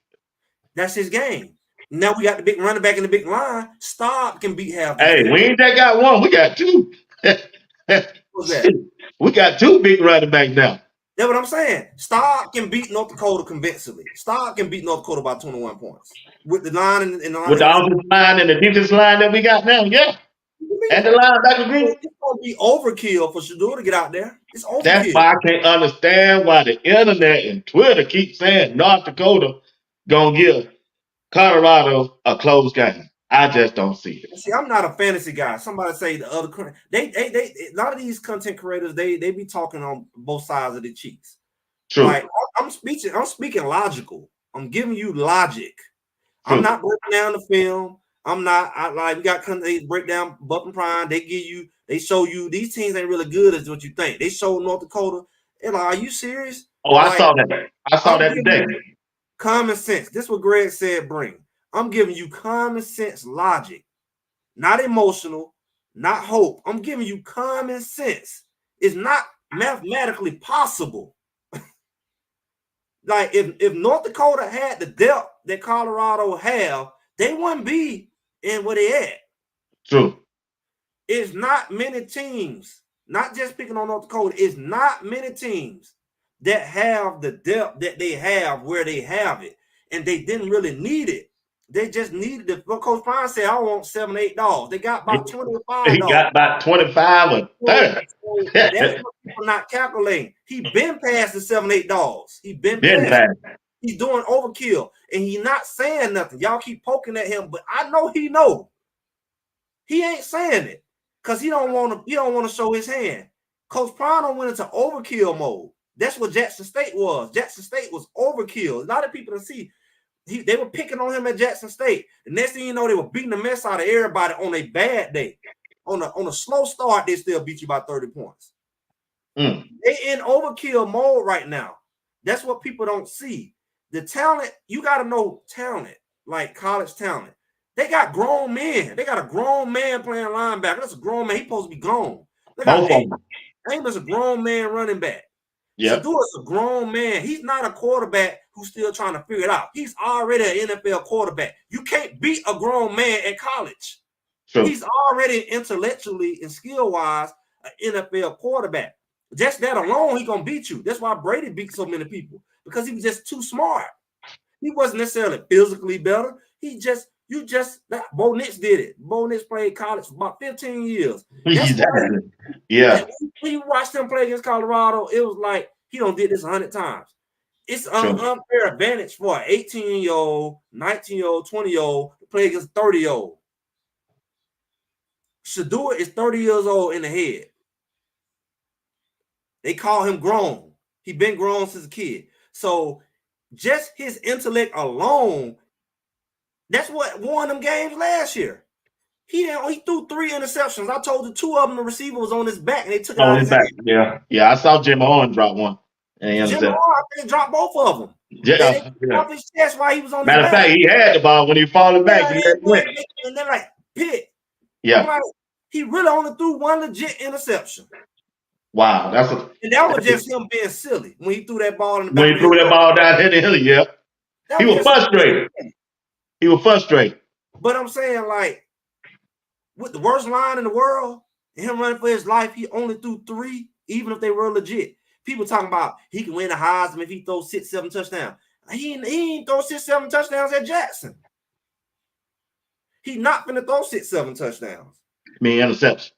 That's his game. Now we got the big running back in the big line. Staub can beat half these Hey, teams. we ain't just got one. We got two. What's that? We got two big running backs now. That's what I'm saying. Staub can beat North Dakota convincingly. Staub can beat North Dakota by 21 points. With the line and the line. With the offensive line and the defensive line that we got now, yeah. And the linebacker group. It's gonna be overkill for Shador to get out there. It's That's overkill. why I can't understand why the internet and Twitter keep saying North Dakota gonna give Colorado a close game. I just don't see it. See, I'm not a fantasy guy. Somebody say the other they a lot of these content creators they be talking on both sides of the cheeks. True, Like I'm speaking logical. I'm giving you logic. I'm true. not breaking down the film. I'm not. I like we got they break down Buck and Prime. They show you these teams ain't really good as what you think. They show North Dakota. And like, are you serious? Oh, I Like saw that. I saw I'm that giving today. you common sense. This is what Greg said. Bring. I'm giving you common sense logic, not emotional, not hope. I'm giving you common sense. It's not mathematically possible. Like if North Dakota had the depth that Colorado have, they wouldn't be in where they at. True. It's not many teams, not just picking on North Dakota, it's not many teams that have the depth that they have where they have it. And they didn't really need it. They just needed it. But Coach Prime said, I want 7, $8. They got He, about $25. he got about 25 or So, 30. so that's what people not calculating. He been past the $7, $8. He been Been past it. bad. He's doing overkill. And he not saying nothing. Y'all keep poking at him, but I know he know. He ain't saying it because he don't want to show his hand. Coach Prano went into overkill mode. That's what Jackson State was. Jackson State was overkill. A lot of people to see they were picking on him at Jackson State. The next thing you know, they were beating the mess out of everybody on a bad day. On a slow start, they still beat you by 30 points. Mm. They in overkill mode right now. That's what people don't see. The talent, you got to know talent, like college talent. They got grown men. They got a grown man playing linebacker. That's a grown man. He's supposed to be grown. They got Both of them. Amos a grown man running back. Yep. Shador is a grown man. He's not a quarterback who's still trying to figure it out. He's already an NFL quarterback. You can't beat a grown man at college. True. He's already intellectually and skill-wise an NFL quarterback. Just that alone, he's gonna beat you. That's why Brady beat so many people, because he was just too smart. He wasn't necessarily physically better. Bo Nix did it. Bo Nix played college for about 15 years. That's Exactly. Yeah. when you watched him play against Colorado, it was like he don't did this 100 times. It's an unfair advantage for an 18-year-old, 19-year-old, 20-year-old to play against a 30-year-old. Shador is 30 years old in the head. They call him grown. He been grown since a kid. So just his intellect alone, that's what won them games last year. He threw 3 interceptions. I told you 2 of them the receiver was on his back and they took it out of his back. hand. Yeah. Yeah. I saw Jim Owen drop one. Jim Moore, I think, dropped both of them. Yeah. They took off his chest while he was on Matter his of back. fact, he had the ball when he falling back. He let it win. And they're like, Pitt. Yeah. I'm like, he really only threw 1 legit interception. Wow. And that was just him being silly when he threw that ball in the back. When he threw that ball down in the hill, yeah. He was frustrated. He was frustrated. But I'm saying, like, with the worst line in the world, and him running for his life, he only threw 3, even if they were legit. People talking about he can win the Heisman if he throws 6, 7 touchdowns. He ain't throw 6, 7 touchdowns at Jackson. He's not going to throw 6, 7 touchdowns. Interceptions.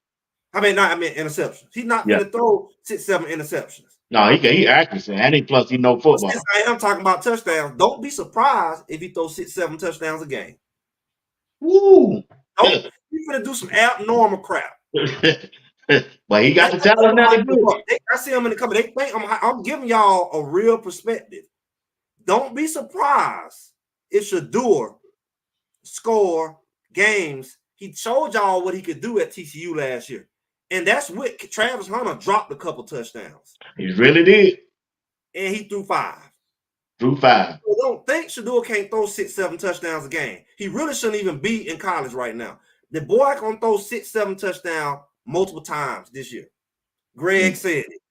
Interceptions. He's not going to throw 6, 7 interceptions. No, he accuracy, and plus he know football. Since I am talking about touchdowns, don't be surprised if he throws 6, 7 touchdowns a game. Woo! He's going to do some abnormal crap. But he got the talent now to do it. I see him in the cover. They think I'm giving y'all a real perspective. Don't be surprised if Shador score games. He showed y'all what he could do at TCU last year. And that's what Travis Hunter dropped a couple touchdowns. He really did. And he threw 5. Threw 5. So don't think Shador can't throw 6, 7 touchdowns a game. He really shouldn't even be in college right now. The boy gonna throw 6, 7 touchdowns multiple times this year. Greg said it.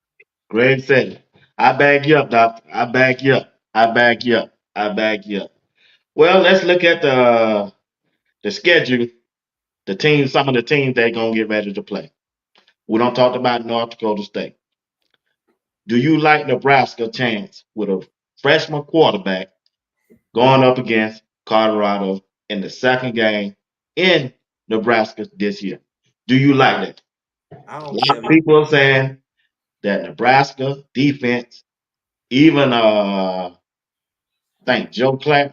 Greg said it. I back you up, Doctor. I back you up. I back you up. I back you up. Well, let's look at the schedule. Some of the teams they're gonna get ready to play. We don't talk about North Dakota State. Do you like Nebraska chance with a freshman quarterback going up against Colorado in the second game in Nebraska this year? Do you like that? I A don't lot care. of people are saying that Nebraska defense, even I think Joe Klein,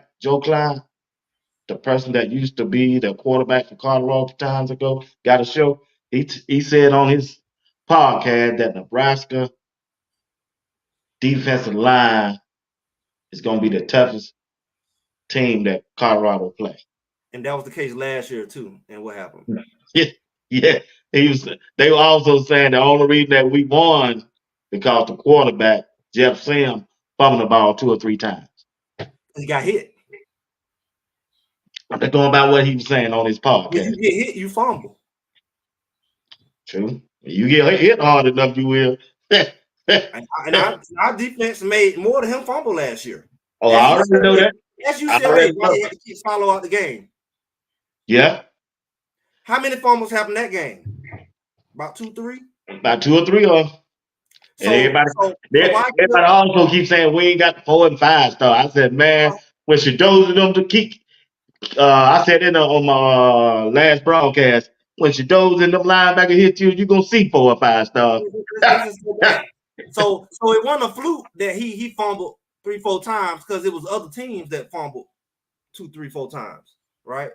the person that used to be the quarterback for Colorado times ago, got a show. He said on his podcast that Nebraska defensive line is going to be the toughest team that Colorado play. And that was the case last year too. And what happened? Yeah, yeah. He was. They were also saying the only reason that we won because the quarterback Jeff Sim fumbled the ball 2 or 3 times. He got hit. I'm just going by what he was saying on his When you podcast. get hit, you fumble. True. You get hit hard enough, you will. And our defense made more than him fumble last year. Oh, That's I already know UCLA. that. That's I UCLA. already Why know. they had to keep follow out the game? Yeah, How many fumbles happened that game? About 2, 3. about 2 or 3 of them. And So so so why give? everybody also keeps saying we ain't got 4 and 5 star. I said, man, when Shadows them to keep, I said on my last broadcast, when Shadows and them linebacker hit you, you gonna see 4 or 5 stars. Let's just go back. So it wasn't a fluke that he fumbled 3, 4 times because it was other teams that fumbled 2, 3, 4 times, right?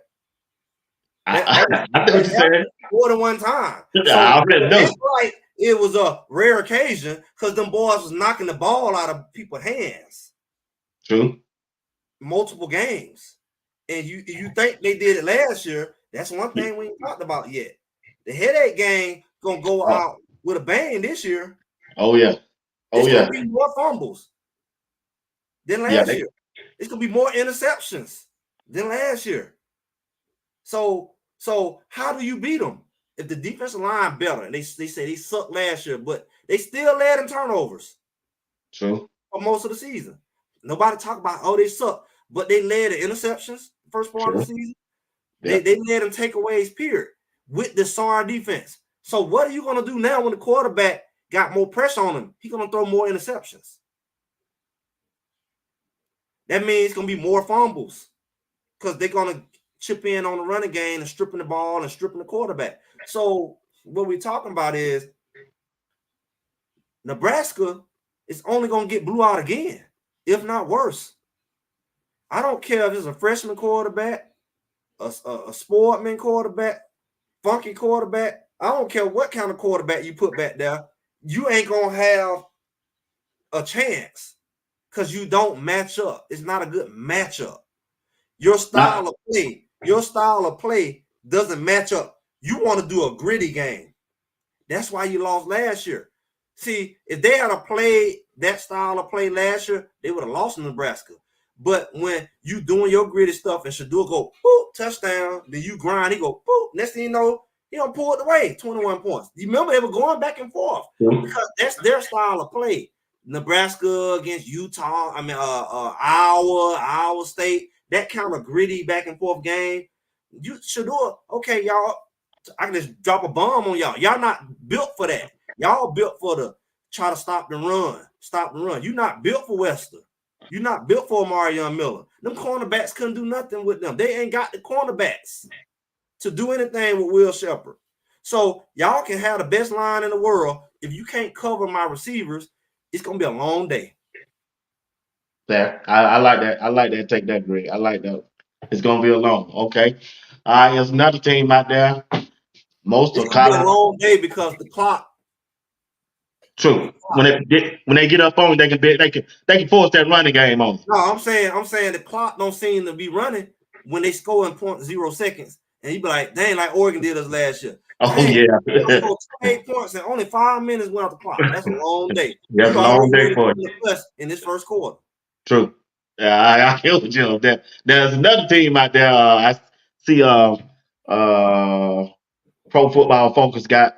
That was I know what it you're saying. happened more than one time. I So already know. that's right. It was a rare occasion because them boys was knocking the ball out of people's hands True. multiple games. And you think they did it last year? That's one thing we ain't talked about yet. The headache game gonna go Oh, out with a bang this year. oh yeah. Oh It's yeah. gonna be more fumbles than Yeah. last year. It's gonna be more interceptions than last year. So how do you beat them? If the defensive line better, and they say they sucked last year, but they still led in turnovers True. for most of the season. Nobody talk about they suck, but they led in interceptions first part of the True. season. Yeah. They led in takeaways, period, with the SAR defense. So what are you gonna do now when the quarterback got more pressure on him? He's gonna throw more interceptions. That means it's gonna be more fumbles because they're gonna chip in on the running game and stripping the ball and stripping the quarterback. So what we're talking about is Nebraska is only gonna get blew out again, if not worse. I don't care if it's a freshman quarterback, a sportman quarterback, funky quarterback. I don't care what kind of quarterback you put back there. You ain't gonna have a chance because you don't match up. It's not a good matchup. Your Not style of play doesn't match up. You want to do a gritty game. That's why you lost last year. See, if they had played that style of play last year, they would have lost in Nebraska. But when you doing your gritty stuff and Shadur go, boop, touchdown, then you grind, he go, boop. Next thing you know, he don't pull it away, 21 points. You remember they were going back and forth true. because that's their style of play. Nebraska against Utah, Iowa State, that kind of gritty back and forth game. You Shadur, okay, y'all, I can just drop a bomb on y'all. Y'all not built for that. Y'all built for the try to stop the run. You're not built for Wester. You're not built for Marion Miller. Them cornerbacks couldn't do nothing with them. They ain't got the cornerbacks to do anything with Will Shepherd. So y'all can have the best line in the world. If you can't cover my receivers, it's gonna be a long day. There. I like that. I like that. Take that, Greg. I like that. It's gonna be a long. Okay. All right. There's another team out there. Most It's of gonna be a college. long day because the clock. True. When they get up on, they can force that running game on. No, I'm saying the clock don't seem to be running when they score in 0.0 seconds. And you be like, dang, like Oregon did us last year. Oh Dang, yeah. we gonna score 28 points and only 5 minutes went off the clock. That's a long day. That's You a long already day ready to for put you. in the plus in this first quarter. True. Yeah, I hear what you there. There's another team out there. I see. Pro Football Focus got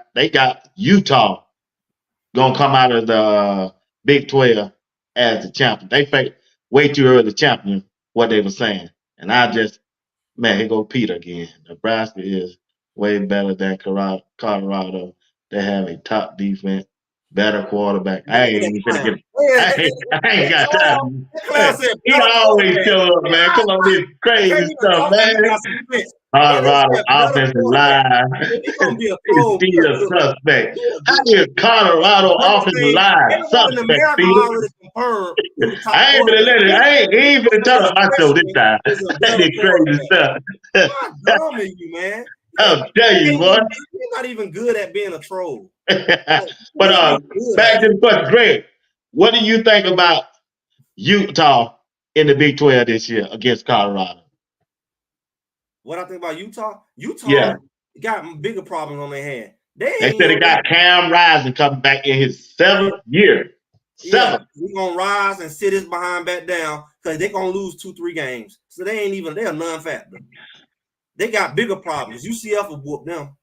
Utah gonna come out of the Big 12 as the champion. They faked way too early champion. What they were saying, and I just man, here go Peter again. Nebraska is way better than Colorado. They have a top defense. Better quarterback. Look I at ain't that even finna clown. get. Hey, I ain't that got clown, time. that clown said He better always quarterback. show up, man. Come on, this I can't crazy even stuff, talk to you man. about some sense. That is Colorado that better offensive quarterback. line If he gonna be a is troll, be a still good one. suspect. Be a How good one. is Colorado Another offensive thing, line everybody in suspect, America Peter? already confirmed who the top I ain't gonna quarterback let it. is. I ain't The even tell biggest him my show this question time. is a That better is crazy quarterback. stuff. How dumb are you, man? I'll tell you, You're boy. not even good at being a troll. Like, But you're not even good back at to it. the question, Greg. What do you think about Utah in the Big 12 this year against Colorado? What I think about Utah, Yeah, got bigger problems on their hand. They they ain't said they even got Cam Rising coming back in his seventh year. yeah, Seventh. we gonna rise and sit his behind back down because they gonna lose 2-3 games. So they ain't even they're non-factor. They got bigger problems. UCF will whoop them.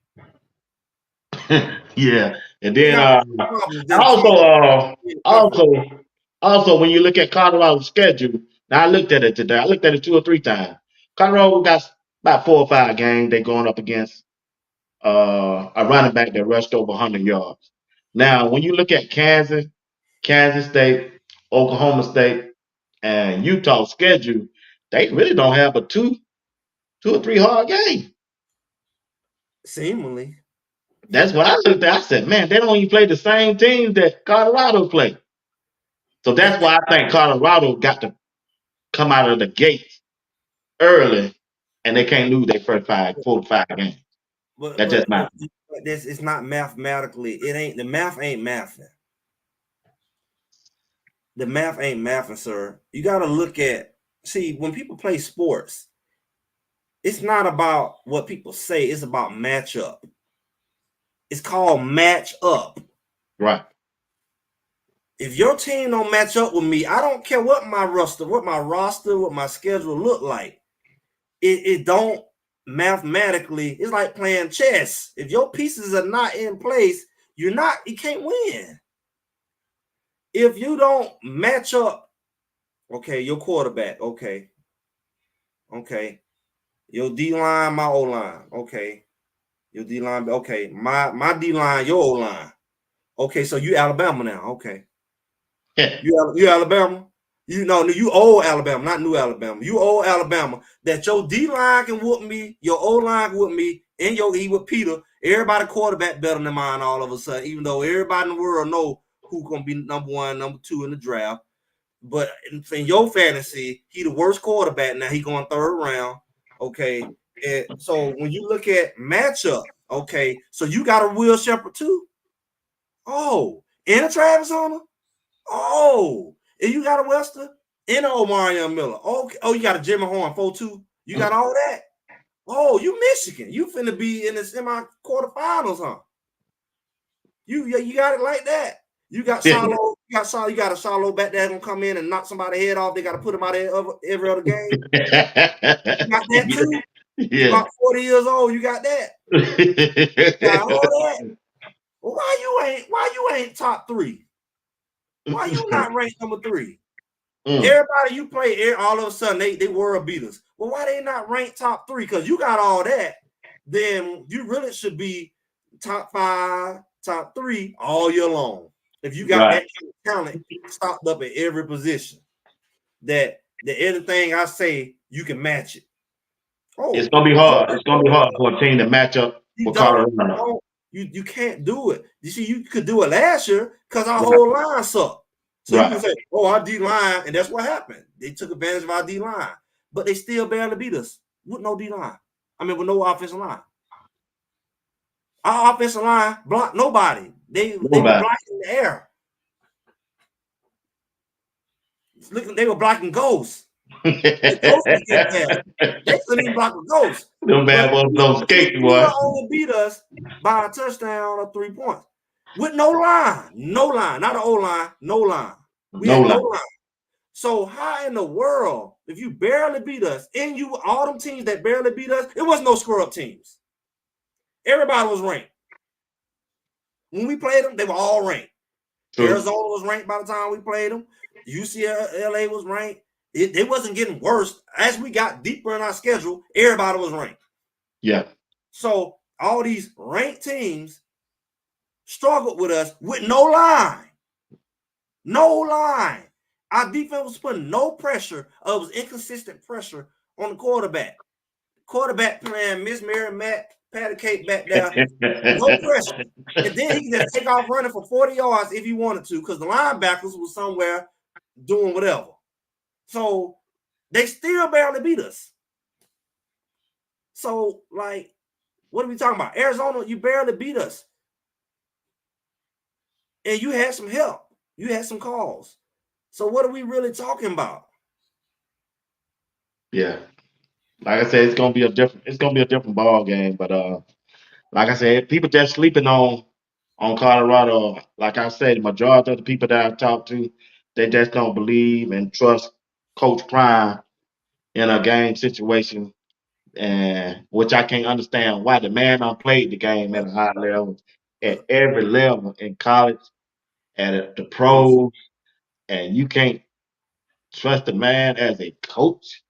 Yeah, and They then got bigger problems than also Charlotte in the conference. also also when you look at Colorado's schedule, now I looked at it today. I looked at it 2 or 3 times. Colorado got about 4 or 5 games they going up against a running back that rushed over 100 yards. Now, when you look at Kansas State, Oklahoma State, and Utah's schedule, they really don't have a two or three hard game. Seemingly. That's what I looked at. I said, man, they don't even play the same teams that Colorado play. So And, that's why I think Colorado got to come out of the gates early, and they can't lose their first 4 to 5 games. but That's just but my but this it's not mathematically. It ain't the math ain't mathing. The math ain't mathing, sir. You got to look at see when people play sports. It's not about what people say. It's about matchup. It's called match up. right. If your team don't match up with me, I don't care what my roster, what my schedule look like. It don't mathematically. It's like playing chess. If your pieces are not in place, you can't win. If you don't match up, okay, your quarterback, okay, your D line, my O line, okay, your D line, okay, my D line, your O line, okay. So you Alabama now, okay. You Alabama. You know you old Alabama, not new Alabama. You old Alabama. That your D line can whoop me, your O line can whoop me, and your E with Peter. Everybody quarterback better than mine all of a sudden, even though everybody in the world know who's gonna be number 1, number 2 in the draft. But in your fantasy, he the worst quarterback. Now he going 3rd round. Okay. And so when you look at matchup, okay, so you got a Will Shepherd too. Oh, and a Travis Hunter. Oh, and you got a Wester and a Omarion Miller. Okay. Oh, you got a Jimmy Horn 4-2. You got all that. Oh, you Michigan. You finna be in the semi quarterfinals, huh? You got it like that. You got Salo. You got a Salo back there gonna come in and knock somebody's head off. They got to put him out every other game. You got that too. He Yeah. about 40 years old. You got that. You got all that. Well, why you ain't top 3? Why you not ranked number 3? Everybody you play, all of a sudden they world beaters. Well, why they not ranked top 3? Because you got all that. Then you really should be top 5, top 3 all year long. If you got Right. that kind of talent stocked up at every position, that anything I say you can match it. It's Oh, gonna be hard. It's gonna be hard for a team to match up you with don't, Colorado. you can't do it. You see, you could do it last year because our Right. whole line sucked. So you can Right. say, "Oh, our D line," and that's what happened. They took advantage of our D line, but they still barely beat us with no D line. I mean, with no offensive line. Our offensive line blocked nobody. They were Nobody. blocking the air. They were blocking ghosts. The ghost was getting past. They couldn't even block a ghost. Them But bad boys don't they skate, still boy. only beat us by a touchdown or 3 points. With no line. No line. Not an O line. No line. We No had no lie. line. So how in the world, if you barely beat us, and you all them teams that barely beat us, it was no screw up teams. Everybody was ranked. When we played them, they were all ranked. True. Arizona was ranked by the time we played them. UCLA was ranked. It wasn't getting worse. As we got deeper in our schedule, everybody was ranked. Yeah. So all these ranked teams struggled with us with no line. No line. Our defense was putting no pressure. It was inconsistent pressure on the quarterback. Quarterback playing Miss Mary Matt, Patty Cake back there. No pressure. And then he can just take off running for 40 yards if he wanted to, because the linebackers was somewhere doing whatever. So they still barely beat us. So, like, what are we talking about? Arizona, you barely beat us. And you had some help. You had some calls. So what are we really talking about? Yeah. Like I said, it's gonna be a different ball game. But like I said, people just sleeping on Colorado. Like I said, the majority of the people that I talk to, they just don't believe and trust Coach Prime in a game situation, and which I can't understand why the man done played the game at a high level, at Look, every level in college, at the listen. pros, and you can't trust the man as a coach.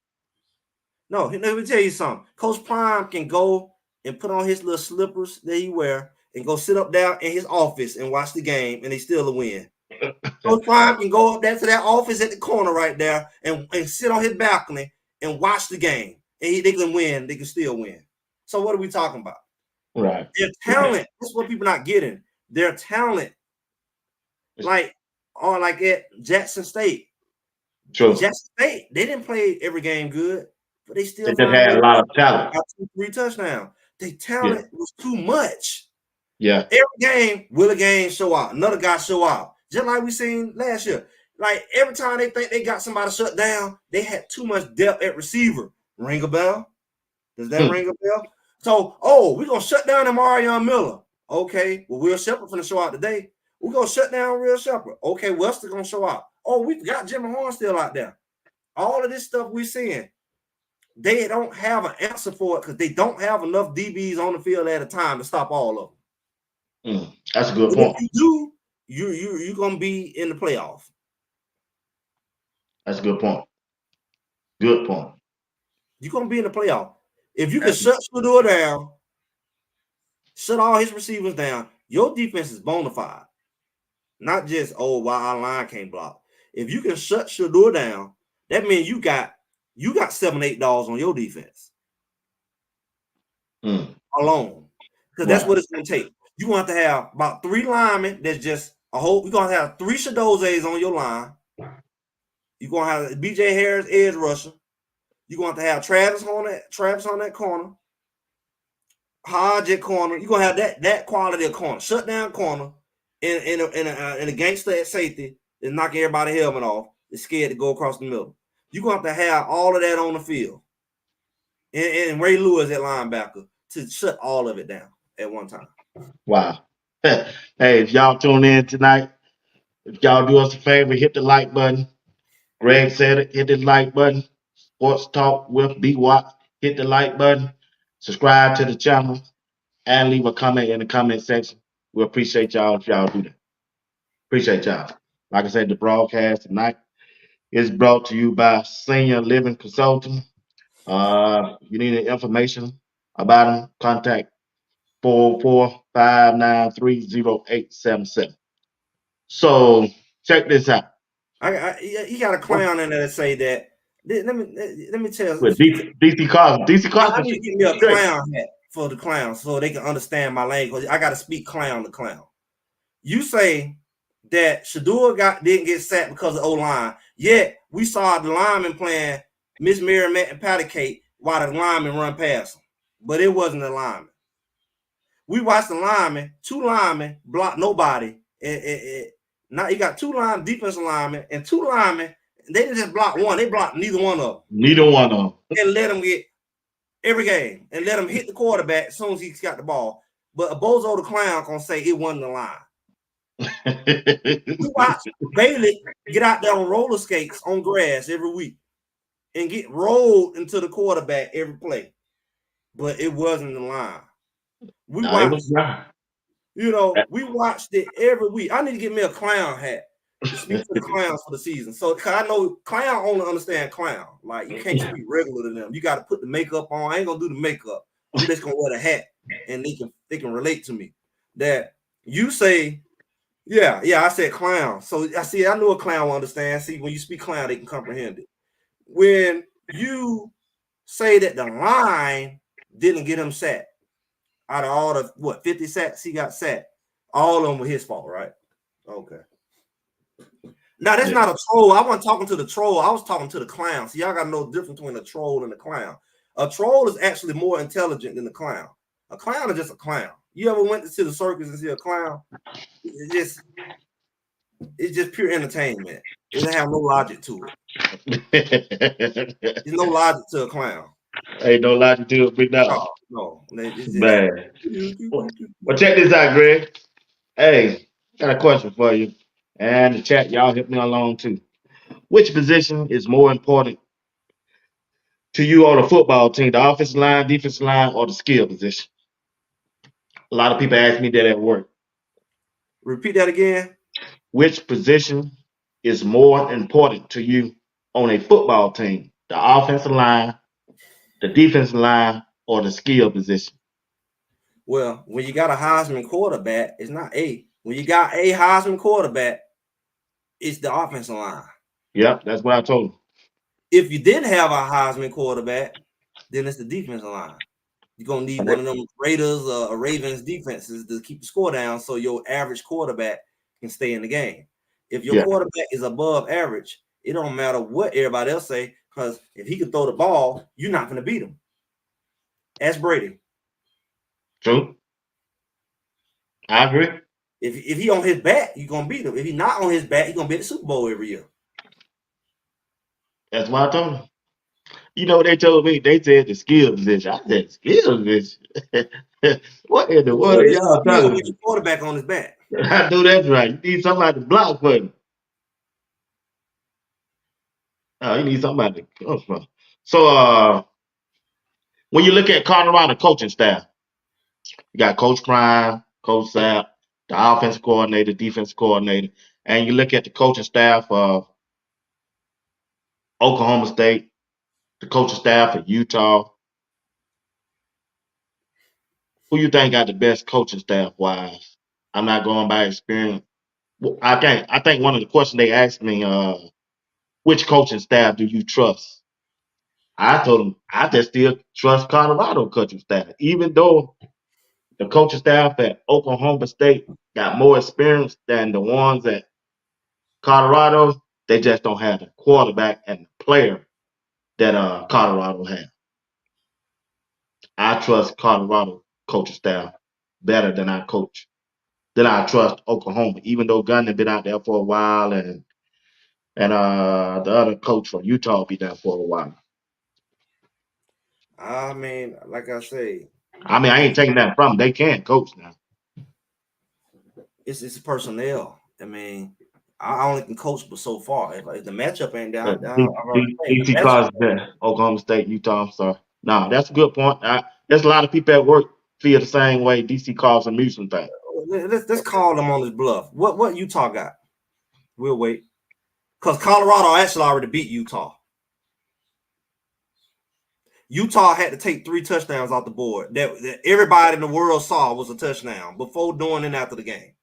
No, let me tell you something. Coach Prime can go and put on his little slippers that he wear and go sit up there in his office and watch the game, and they still a win. Coach Prime can go up there to that office at the corner right there and sit on his balcony and watch the game, and they can win. They can still win. So what are we talking about? Right, Their right. talent. That's what people not getting. Their talent, It's like or like at Jackson State. true. Jackson State, they didn't play every game good, but they They still just found a had way a to lot win. of talent. Got 2, 3 touchdowns. Their Yeah, talent was too much. yeah. Every game, will a game show out? Another guy show out. Just like we seen last year. Like every time they think they got somebody shut down, they had too much depth at receiver. Ring a bell? Does that Hmm. ring a bell? So, we're gonna shut down Marion Miller. Okay, well, Will Shepherd finna show out today. We're gonna shut down Will Shepherd. Okay, Wester gonna show out. Oh, we got Jimmy Horn still out there. All of this stuff we're seeing, they don't have an answer for it because they don't have enough DBs on the field at a time to stop all of them. That's a good But if point. you do, you're gonna be in the playoff. That's a good point. Good point. You're gonna be in the playoff. If you can That's, shut Shador down, shut all his receivers down, your defense is bona fide. Not just why our line can't block. If you can shut Shador down, that means you got 7, $8 on your defense alone. Because that's right. what it's gonna take. You're gonna have to have about 3 linemen that's just a whole. You're gonna have 3 Shadozes on your line. You're gonna have BJ Harris edge rusher. You're gonna have to have Travis on that corner, Hodge at corner. You're gonna have that quality of corner, shut down corner, and a gangster at safety is knocking everybody's helmet off. Is scared to go across the middle. You're gonna have to have all of that on the field, and Ray Lewis at linebacker to shut all of it down at one time. Wow. Hey, if y'all tune in tonight, if y'all do us a favor, hit the like button. Greg said it. Hit the like button. Sports Talk with B Watt. Hit the like button. Subscribe to the channel and leave a comment in the comment section. We appreciate y'all if y'all do that. Appreciate y'all. Like I said, the broadcast tonight is brought to you by Senior Living Consulting. You need any information about them, contact 404-593-0877. So check this out. He got a clown in there that say that. Let me With speak to. DC Carson. DC I Carson need should to get me be a straight. clown hat for the clown so they can understand my language. I got to speak clown to clown. You say that Shador didn't get sacked because of O-line. Yet we saw the lineman playing Miss Mary Matt and Patty Cake while the lineman run past him. But it wasn't the lineman. We watched the lineman, 2 linemen block nobody. Now you got 2 defensive linemen and 2 linemen. They didn't just block one, they blocked neither one of them. Neither one of And let them get every game and let him hit the quarterback as soon as he's got the ball. But a bozo the clown gonna say it wasn't the line. We watch Bailey get out there on roller skates on grass every week and get rolled into the quarterback every play. But it wasn't the line. We No, it was watched, not. we watched it every week. I need to get me a clown hat to speak to the clowns for the season. So cause I know clown only understand clown. Like you can't speak regular to them. You got to put the makeup on. I ain't gonna do the makeup. I'm just gonna wear the hat and they can relate to me. That You say, yeah, I said clown. So I knew a clown will understand. See, when you speak clown, they can comprehend it. When you say that the line didn't get him sacked, out of all the 50 sacks he got sacked, all of them were his fault, right? Okay. Now that's Yeah. not a troll. I wasn't talking to the troll. I was talking to the clown. So y'all got to know the difference between a troll and a clown. A troll is actually more intelligent than a clown. A clown is just a clown. You ever went to the circus and see a clown? It's just pure entertainment. It doesn't have no logic to it. There's no logic to a clown. Ain't no logic to it, big dog. No. It's just. Man. Well, check this out, Greg. Hey, got a question for you. And the chat, y'all help me along too. Which position is more important to you on a football team? The offensive line, defensive line, or the skill position? A lot of people ask me that at work. Repeat that again. Which position is more important to you on a football team? The offensive line, the defensive line, or the skill position? Well, when you got a Heisman quarterback, it's not a. When you got a Heisman quarterback, it's the offensive line. Yep, that's what I told him. If you didn't have a Heisman quarterback, then it's the defensive line. You're gonna need one of them Raiders or Ravens defenses to keep the score down so your average quarterback can stay in the game. If your quarterback is above average, it don't matter what everybody else say, because if he can throw the ball, you're not gonna beat him. Ask Brady. True. I agree. If he on his back, you're gonna beat him. If he not on his back, he's gonna be at the Super Bowl every year. That's what I told him. You know what they told me? They said the skill position. I said skill position. What in the What world is y'all skill talking with your quarterback on his back? about? I know that's right. You need somebody to block for you. You need somebody to come from. So when you look at Colorado coaching staff, you got Coach Prime, Coach Sapp, the offensive coordinator, defense coordinator, and you look at the coaching staff of Oklahoma State, the coaching staff of Utah. Who you think got the best coaching staff wise? I'm not going by experience. I think one of the questions they asked me, which coaching staff do you trust? I told them I just still trust Colorado coaching staff, even though the coaching staff at Oklahoma State got more experience than the ones at Colorado. They just don't have the quarterback and the player that Colorado has. I trust Colorado coaching staff better than I trust Oklahoma, even though Gunn had been out there for a while and the other coach from Utah be there for a while. I mean, like I say, I mean, I ain't taking that from them. They can coach now. it's personnel. I mean, I only can coach but so far. If the matchup ain't down, D- I've already played. The DC matchup, Carson there, Oklahoma State, Utah. I'm sorry. No, that's a good point. There's a lot of people at work feel the same way DC calls amusement thing. let's call them on his bluff. What Utah got? We'll wait. Because Colorado actually already beat Utah. Utah had to take 3 touchdowns off the board that everybody in the world saw was a touchdown before, during, and after the game.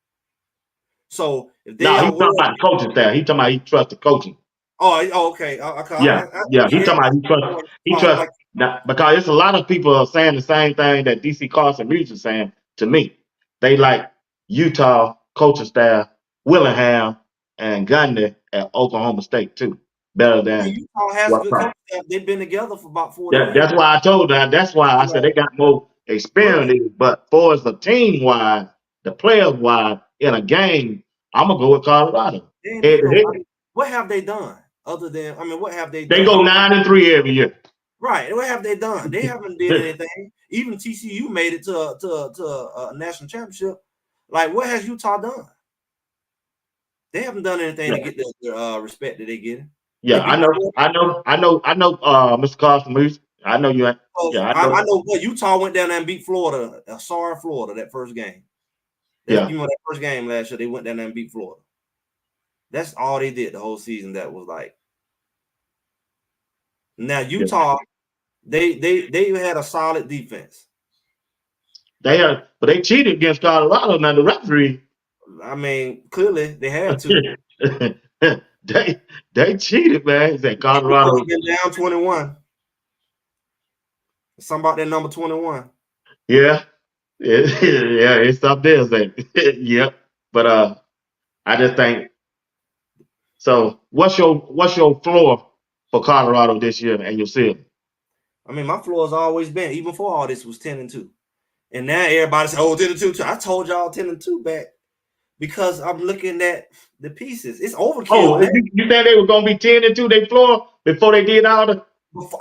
So if they No, ever he's talking were, about the coaching staff. He's talking about he trusts the coaching. okay. Yeah, yeah. He talking about he trusts Like, now, because it's a lot of people are saying the same thing that DC Carson Music is saying to me. They like Utah coaching staff, Willingham and Gundy at Oklahoma State too. Better than Utah has a what good coaching staff. They've been together for about 40 years. that's why I told that. That's why I said Yeah, they got more experience. but But for as the team wide, the players wide in a game, I'm gonna go with Colorado. they ain't Head did to no. head. What have they done other than? I mean, what have they They done? go 9-3 every year. Right. What have they done? They haven't did anything. Even TCU made it to a national championship. Like, what has Utah done? They haven't done anything Yeah, to get the respect that they get. yeah. They beat Florida. Mr. Carson Moose. I know you. Yeah, I I know. know what Utah went down there and beat Florida. Sorry, Florida, that first game. You Yeah, know, that first game last year, they went down there and beat Florida. That's all they did the whole season. That was like. Now yeah, Utah, they had a solid defense. but they cheated against Colorado. Now the referee, I mean, clearly they had to. they cheated, man. He said They supposed to Colorado. been down 21. Something about that number 21. Yeah, yeah, it's up there. Say, yeah, but I just think so. What's your floor for Colorado this year and your ceiling? I mean, my floor has always been, even before all this, was 10-2. And now everybody says, oh, 10-2. I told y'all 10-2 back because I'm looking at the pieces. It's overkill, Oh, man. you think they were gonna be 10-2 their floor before they did all the?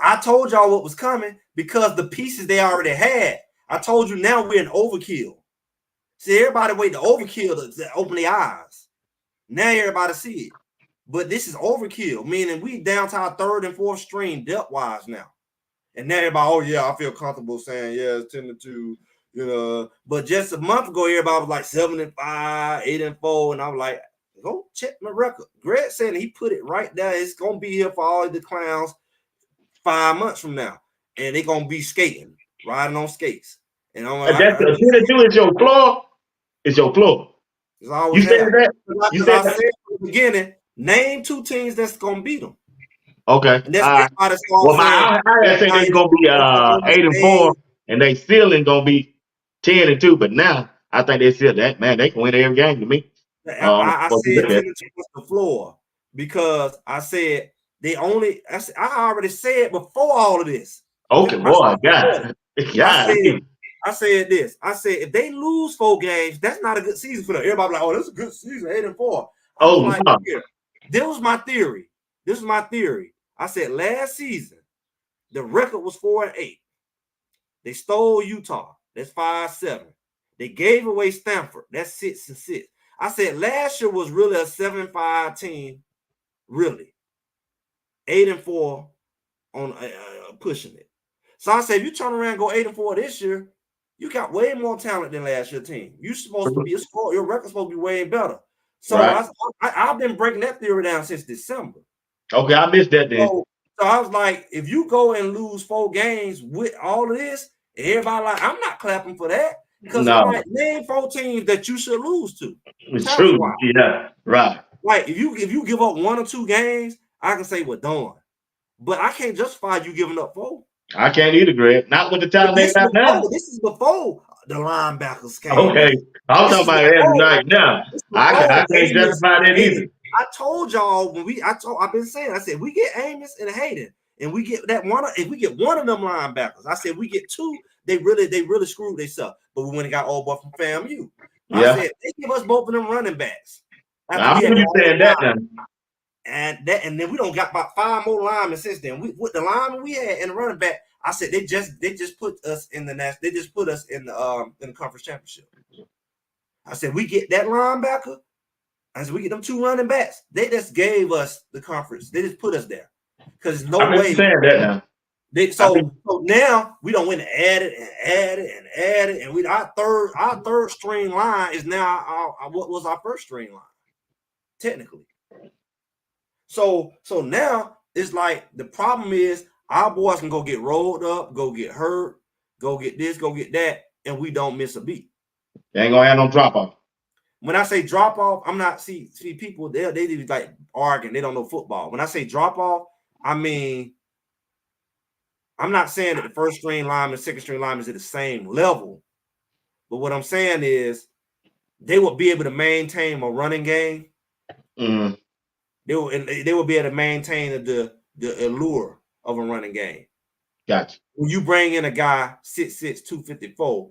I told y'all what was coming because the pieces they already had. I told you now we're in overkill. See, everybody wait to overkill to open their eyes. Now everybody see it. But this is overkill, meaning we down to our third and fourth string depth-wise now. And now everybody, oh yeah, I feel comfortable saying, yeah, it's 10-2, you know. But just a month ago, everybody was like 7-5, 8-4, and I was like, go check my record. Greg said he put it right there. It's gonna be here for all the clowns 5 months from now, and they're gonna be skating, riding on skates. And I'm like, That's 10-2 is your floor. It's your floor. it's You always said have. that. You Because said I that. said from the beginning, name 2 teams that's gonna beat them. Okay. And that's everybody starts Well, saying, I say they're gonna be 8-4, and they ceiling gonna be 10-2. But now I think they still that man. They can win every game to me. I What you said look at? 10-2 was the floor because I said I already said before all of this. Okay, boy, God, I God, said this. I said if they lose 4 games, that's not a good season for them. Everybody like, oh, that's a good season, 8-4. I was oh like, no, here, this was my theory. This was my theory. I said last season the record was 4-8. They stole Utah. That's 5-7. They gave away Stanford. That's 6-6. I said last year was really a 7-5 team. Really, 8-4 on pushing it. So I said, if you turn around and go 8-4 this year, you got way more talent than last year's team. You supposed to be your record's supposed to be way better. So right? I've been breaking that theory down since December. Okay, I missed that then. So I was like, if you go and lose 4 games with all of this, everybody like, I'm not clapping for that. Because I'm No, like, name 4 teams that you should lose to. it's Talent true. wise. Yeah, right. Like if you give up 1 or 2 games, I can say we're done. But I can't justify you giving up 4. I can't either, Greg. Not with the talent they got now. This is before the linebackers came Okay, in. I'm This talking is about it before. right now. This is I before can't Amos justify that and either. Hayden. I told y'all I've been saying, I said we get Amos and Hayden, and we get that one. If we get one of them linebackers, I said we get 2. They really screwed themselves. But we went and got old boy from FAMU. I Yeah, said they give us both of them running backs after I we had heard you all saying them that linemen. now. And then we don't got about 5 more linemen since then. With the linemen we had and the running back, I said they just put us in the national. They just put us in the conference championship. I said we get that linebacker. I said we get them 2 running backs. They just gave us the conference. They just put us there because no I heard way. you saying that now. So now we don't win and add it, and our third string line is now what was our first string line technically. So now it's like the problem is our boys can go get rolled up, go get hurt, go get this, go get that, and we don't miss a beat. They ain't gonna have no drop off. When I say drop off, I'm not see people they like arguing, they don't know football. When I say drop off, I mean I'm not saying that the first string lineman, second string lineman is at the same level, but what I'm saying is they will be able to maintain a running game. Mm. They will be able to maintain the allure of a running game. Gotcha. When you bring in a guy 6'6", 254,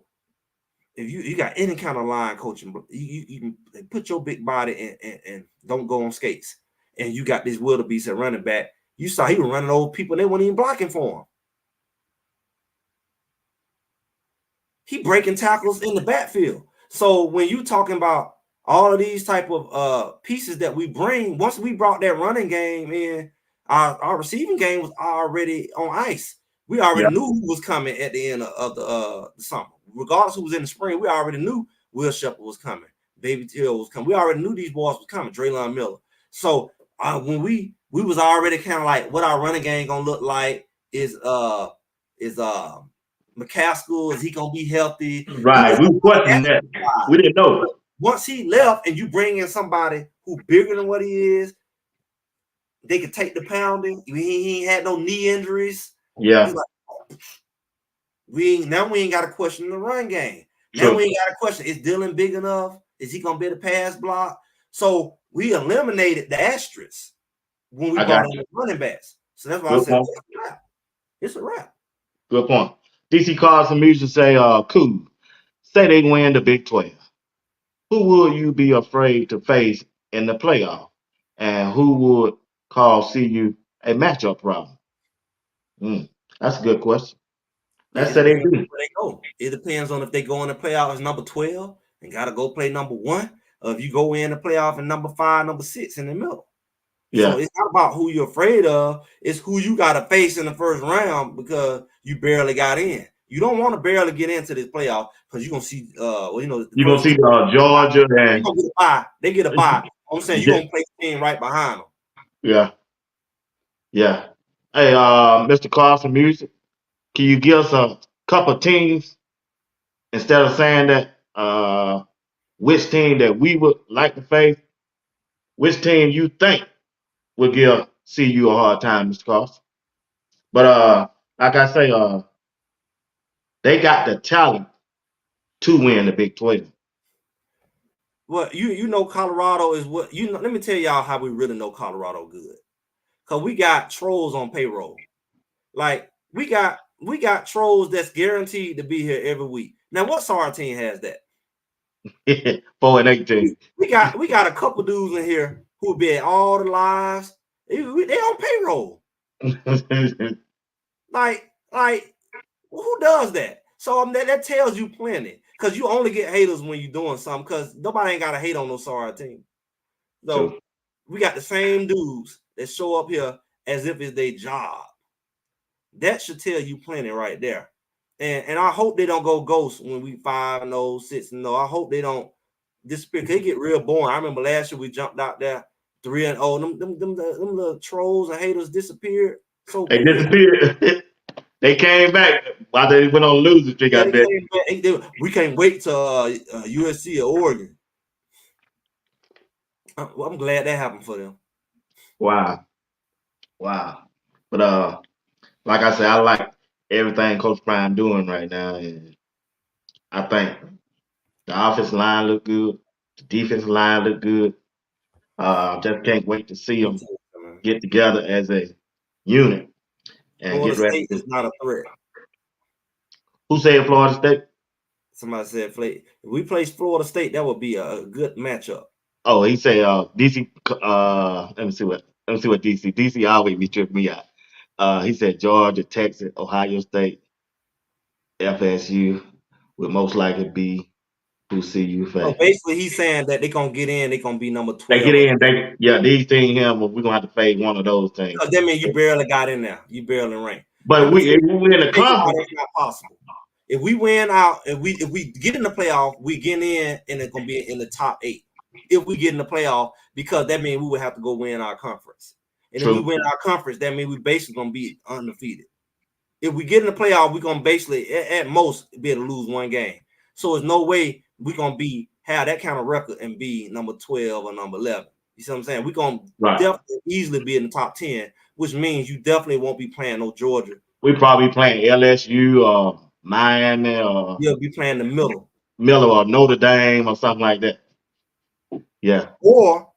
if you got any kind of line coaching, you can put your big body and don't go on skates. And you got this wildebeest at running back. You saw he was running over people, and they weren't even blocking for him. He breaking tackles in the backfield. So when you talking about all of these type of pieces that we bring, once we brought that running game in, our receiving game was already on ice. We already knew who was coming at the end of the summer. Regardless who was in the spring, we already knew Will Shepherd was coming. Baby Till was coming. We already knew these boys was coming. Draylon Miller. So when we was already kind of like what our running game gonna look like is McCaskill, is he gonna be healthy? We Right. was We on were the questioning that. extra side. We didn't know. Once he left, and you bring in somebody who bigger than what he is, they could take the pounding. He ain't had no knee injuries. Yeah. He's like, we ain't got to question the run game. Now we True. ain't got to question, is Dylan big enough? Is he gonna be the pass block? So we eliminated the asterisk when we I got brought in you. the running backs. So that's why I Good said, point. well, it's a wrap. It's a wrap. Good point. DC Carson Music say, cool. Say they win the Big 12. Who would you be afraid to face in the playoff? And who would cause CU a matchup problem? Mm, that's a good question. Yeah, Let's it say they depends on do. where they go. It depends on if they go in the playoff as number 12 and got to go play number 1, or if you go in the playoff and number 5, number 6 in the middle. So Yeah. it's not about who you're afraid of. It's who you got to face in the first round because you barely got in. You don't want to barely get into this playoff because you're going to see, the You're going to first see two. Georgia They're and. going to get a bye. They get a bye. I'm saying you're going to play the team right behind them. Yeah. Yeah. Hey, Mr. Carson Music, can you give us a couple teams instead of saying that which team that we would like to face? Which team you think will give CU a hard time, Mr. Carson? But like I say, they got the talent to win the Big 12. Well, you know Colorado is what you know. Let me tell y'all how we really know Colorado good. Because we got trolls on payroll. Like we got trolls that's guaranteed to be here every week. Now, what SAR team has that? 4-18. We got a couple dudes in here who be at all the lives. They on payroll. Like who does that? So that tells you plenty. Because you only get haters when you're doing something. Because nobody ain't got to hate on no SAR team. So True. we got the same dudes that show up here as if it's their job. That should tell you plenty right there. And I hope they don't go ghost when we 5-0, 6-0. I hope they don't disappear. They get real boring. I remember last year we jumped out there 3-0. Them little trolls and haters disappeared so They quick. disappeared. They came back while they went on losing streak, Yeah, I bet. we can't wait to USC or Oregon. I'm glad that happened for them. Wow. Wow. But like I said, I like everything Coach Prime doing right now. And I think the offensive line look good. The defensive line look good. Just can't wait to see Me them too, man. get together as a unit and Florida get ready State to. is not a threat. Who said Florida State? Somebody said, if we place Florida State, that would be a good matchup. Oh, he said DC. Let me see what DC. DC always be tripping me out. He said Georgia, Texas, Ohio State, FSU would most likely be who CU So face. basically, he's saying that they're gonna get in. They're gonna be number They 12 get in. These teams here. We're gonna have to fade one of those teams. because that means you barely got in there. You barely ranked. Let But me if we win the tell you why conference, that's not possible. If we win out, if we get in the playoff, we get in, and it's gonna be in the top 8. If we get in the playoff, because that means we would have to go win our conference, and if we true. win our conference, that means we basically gonna be undefeated. If we get in the playoff, we're gonna basically at most be able to lose one game. So there's no way we're gonna have that kind of record and be number 12 or number 11. You see what I'm saying? We're gonna Right. definitely easily be in the top 10, which means you definitely won't be playing no Georgia. We probably playing LSU or Miami or You'll be playing the middle. Miller or Notre Dame or something like that. Yeah. Or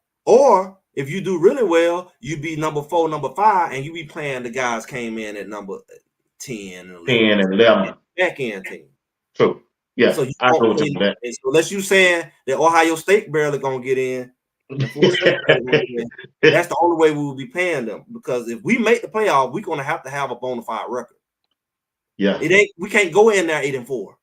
if you do really well, you be number 4, number 5, and you be playing the guys came in at number 10 and 11. 10 and 11. Back end team. True. Yeah. So you I won't told play. you that. So unless you saying that Ohio State barely gonna get in and Florida State barely gonna get in, that's the only way we will be paying them. Because if we make the playoff, we're gonna have to have a bona fide record. Yeah. We can't go in there 8-4.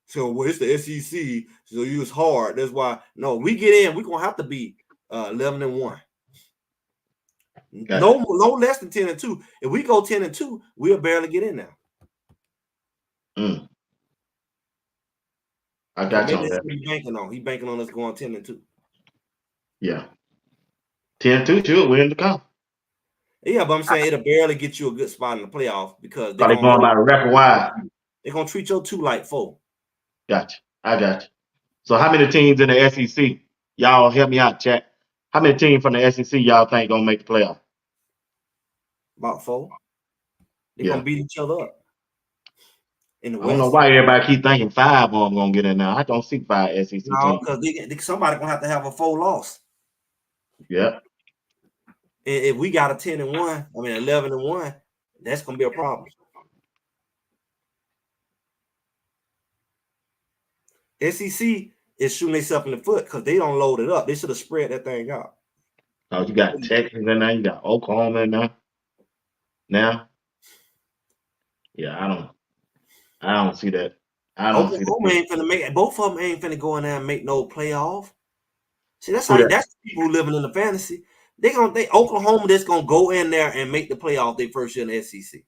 So well, it's the SEC, so it's hard. That's why we get in, we're gonna have to be 11-1. Gotcha. No less than 10-2. If we go 10-2, we'll barely get in there. Mm. I So got you maybe on that's that. what he's banking on. He's banking on us going 10-2. Yeah. 10-2 should win the conference. Yeah, but I'm saying it'll barely get you a good spot in the playoff because they're Probably gonna going by hold the record wide. They're gonna treat your 2 like 4. Gotcha. I got you. So how many teams in the SEC? Y'all help me out, chat. How many teams from the SEC y'all think gonna make the playoff? About 4. They're gonna Yeah. beat each other up in the I don't know West. why everybody keep thinking 5 of them gonna get in there. I don't see 5 SEC No, teams. because somebody gonna have to have a 4 loss. Yeah. If we got a 10-1, 11-1, that's gonna be a problem. SEC is shooting themselves in the foot because they don't load it up. They should have spread that thing out. Oh, you got Texas in there, you got Oklahoma in there. Now, yeah, I don't see that. I don't see Oklahoma that. ain't finna make it. Both of them ain't finna go in there and make no playoff. See, that's Who how that? that's the people who living in the fantasy. They Oklahoma that's gonna go in there and make the playoff their first year in the SEC.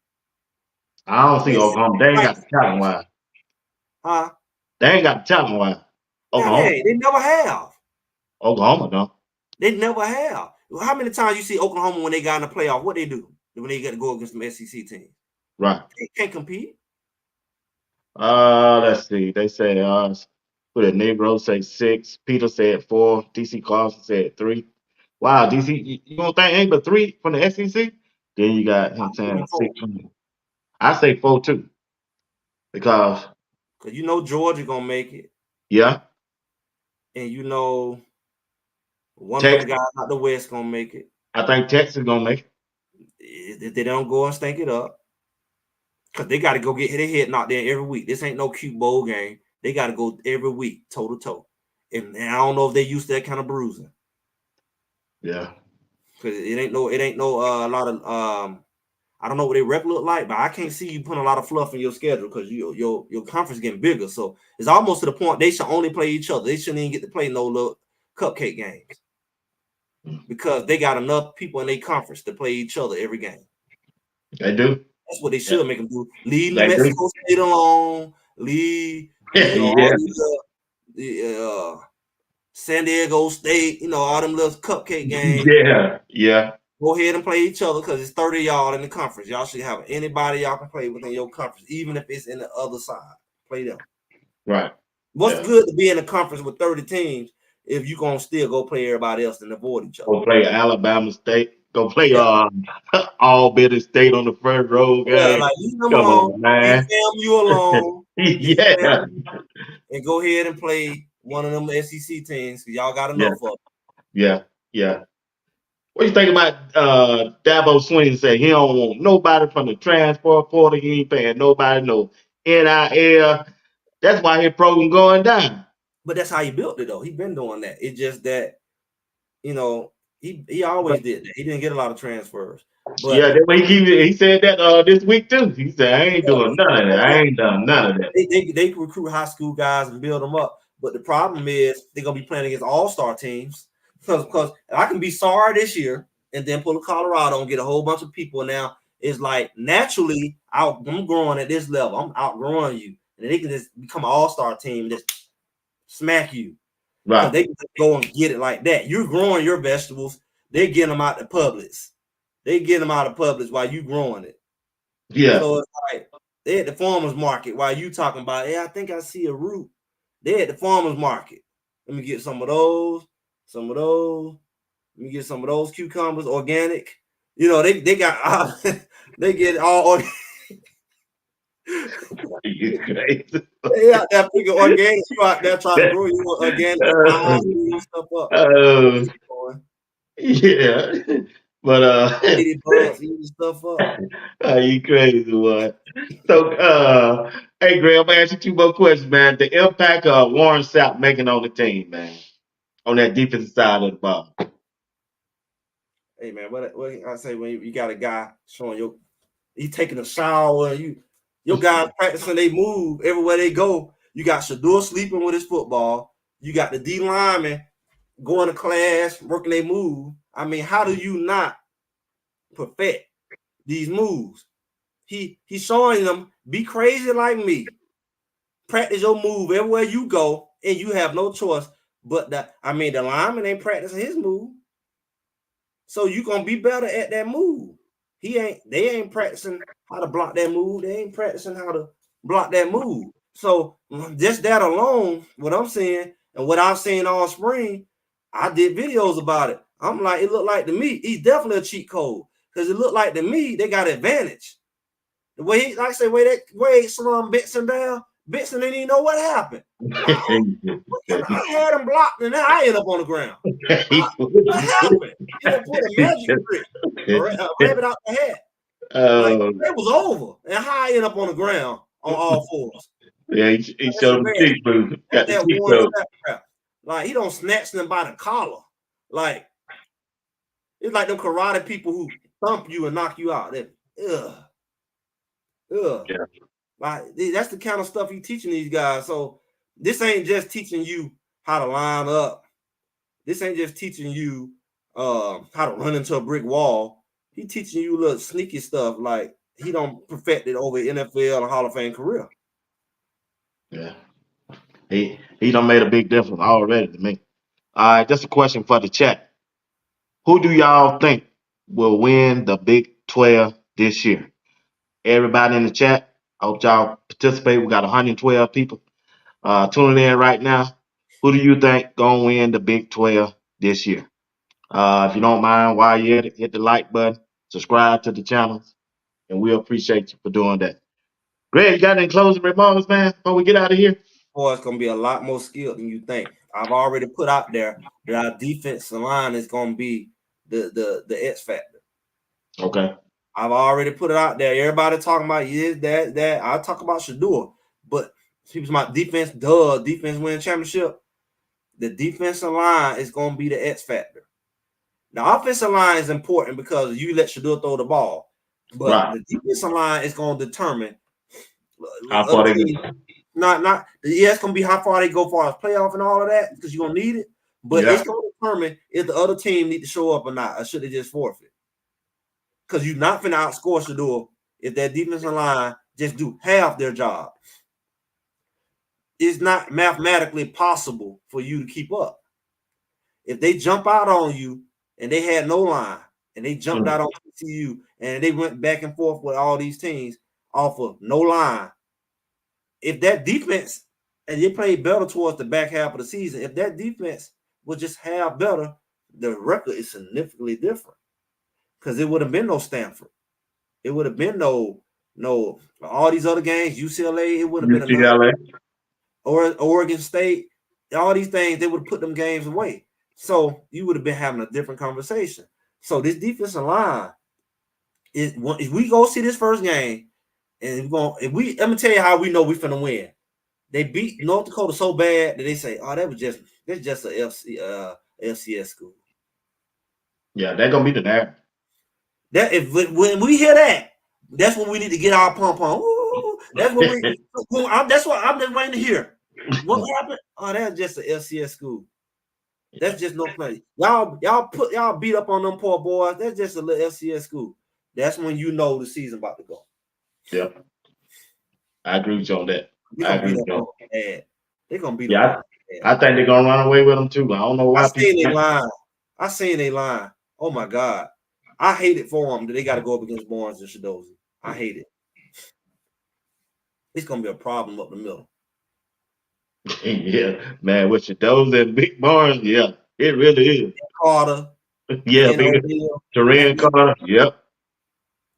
I don't see Oklahoma. They ain't Like, got the talent wise. huh? They ain't got the talent wise. Yeah, Oklahoma. they never have. Oklahoma, no. They never have. How many times you see Oklahoma when they got in the playoff? What they do when they got to go against some SEC teams? Right. They can't compete. Let's see. They said who the Negro say 6. Peter said 4. DC Carlson said 3. Wow, DC, you don't think ain't but 3 from the SEC? Then you got him I'm thinking saying 6. 4 I say 4 too. Because because you know Georgia gonna make it, yeah, and you know one of them Texas. guys out the West gonna make it. I think Texas gonna make it. If they don't go and stink it up, because they got to go get their head knocked in every week. This ain't no cute bowl game. They got to go every week, toe to toe. And I don't know if they used to that kind of bruising. Yeah. Because it ain't no a lot of I don't know what their rep look like, but I can't see you putting a lot of fluff in your schedule because your conference getting bigger. So it's almost to the point they should only play each other. They shouldn't even get to play no little cupcake games because they got enough people in their conference to play each other every game. They do. That's what they Yeah. should make them do. Leave New They do. Mexico State alone. Leave all Yeah. the San Diego State. All them little cupcake games. Yeah. Yeah. Go ahead and play each other because it's 30 y'all in the conference. Y'all should have anybody y'all can play within your conference, even if it's in the other side. Play them. Right. What's Yeah. good to be in a conference with 30 teams if you're gonna still go play everybody else and avoid each other? Go play Alabama State. Go play Yeah. Albany State on the first road Yeah, game. like leave them Come alone, on, leave man. FAMU alone, leave Yeah. FAMU, and go ahead and play one of them SEC teams because y'all got Yeah. enough of them. Yeah. Yeah. What you think about Dabo Sweeney say he don't want nobody from the transport portal. He ain't paying nobody no NIL. That's why his program going down. But that's how he built it though. He been doing that. It's just that he always But did that. He didn't get a lot of transfers. yeah, But that way he said that this week too. He said I ain't doing none of that. I yeah, ain't done none of that. they can recruit high school guys and build them up. But the problem is they're gonna be playing against all-star teams because I can be sorry this year and then pull a Colorado and get a whole bunch of people. Now it's like naturally I'm growing at this level. I'm outgrowing you, and they can just become an all-star team and just smack you because Right. they can just go and get it like that. You're growing your vegetables. They're getting them out the Publix. They get them out of Publix while you growing it. Yeah. So it's like they at the farmers market while you talking about, hey, I think I see a root. They at the farmers market. Let me get some of those, some of those. Let me get some of those cucumbers, organic. They got they get all You crazy. they out there picking organic. You out there trying to grow your organic spice and stuff up. uh, yeah. But Ladybugs eating stuff up. you crazy boy. So hey Greg, I'm gonna ask you 2 more questions, man. The impact of Warren Sapp making on the team, man. On that defensive side of the ball. Hey man, what I say when you got a guy showing he taking a shower, your guys practicing they move everywhere they go. You got Shador sleeping with his football. You got the D lineman going to class, working they move. I mean, how do you not perfect these moves? He's showing them be crazy like me. Practice your move everywhere you go, and you have no choice. But the lineman ain't practicing his move. So you gonna be better at that move. They ain't practicing how to block that move. They ain't practicing how to block that move. So just that alone, what I'm saying and what I've seen all spring, I did videos about it. I'm like, it looked like to me, he's definitely a cheat code because it looked like to me they got advantage. The way he, like I say, way slum Benson down, Benson didn't even know what happened. I had him blocked and then I ended up on the ground. What happened? He done put a magic trick, a rabbit out the hat. Like it was over, and how I end up on the ground on all fours. Yeah, he showed him the cheek move. Got the That cheek one move. crap. Like he don't snatch them by the collar. Like it's like them karate people who thump you and knock you out. Ugh. Yeah. Like that's the kind of stuff he's teaching these guys. So this ain't just teaching you how to line up. This ain't just teaching you how to run into a brick wall. He teaching you little sneaky stuff like he don't perfect it over NFL and Hall of Fame career. Yeah. He done made a big difference already to me. All right, just a question for the chat. Who do y'all think will win the Big 12 this year? Everybody in the chat, I hope y'all participate. We got 112 people tuning in right now. Who do you think gonna win the Big 12 this year? If you don't mind, while you're at it, hit the like button, subscribe to the channels, and we appreciate you for doing that. Greg, you got any closing remarks, man, before we get out of here? Boy, it's gonna be a lot more skilled than you think. I've already put out there that our defensive line is gonna be the X factor. Okay. I've already put it out there. Everybody talking about that. I talk about Shador, but people's my defense, defense win championship. The defensive line is gonna be the X factor. The offensive line is important because you let Shador throw the ball, but Right. the defensive line is gonna determine How far they get. it's gonna be how far they go far as playoff and all of that because you're gonna need it, but Yeah. it's gonna determine if the other team need to show up or not, or should they just forfeit? Because you're not finna outscore Shador if that defensive line just do half their job. It's not mathematically possible for you to keep up. If they jump out on you and they had no line and they jumped out on TCU and they went back and forth with all these teams off of no line, if that defense and they played better towards the back half of the season, if that defense was just half better, the record is significantly different because it would have been no Stanford. It would have been no all these other games, UCLA, it would have been another, UCLA. or Oregon State, all these things, they would have put them games away. So you would have been having a different conversation. So this defensive line is, if we go see this first game, and let me tell you how we know we're finna win. They beat North Dakota so bad that they say, "Oh, that's just a FCS school." Yeah, they're gonna be the narrative. That when we hear that, that's when we need to get our pump on. Ooh, that's when that's what I'm just waiting to hear. What happened? Oh, that's just a FCS school. That's just no play. Y'all beat up on them poor boys. That's just a little FCS school. That's when you know the season about to go. Yeah, I agree with you on that. They're I gonna agree beat with up you on on. them bad. They're gonna beat up on Yeah, them bad. I think they're gonna run away with them too. I don't know I why people. seen they line. I seen they line. Oh my God. I hate it for them that they got to go up against Barnes and Shadozi. I hate it. It's gonna be a problem up the middle. Yeah, man, with your those and big barns, yeah, it really is. Carter, Yeah, and big O'Neal, Terrain Carter. Yep.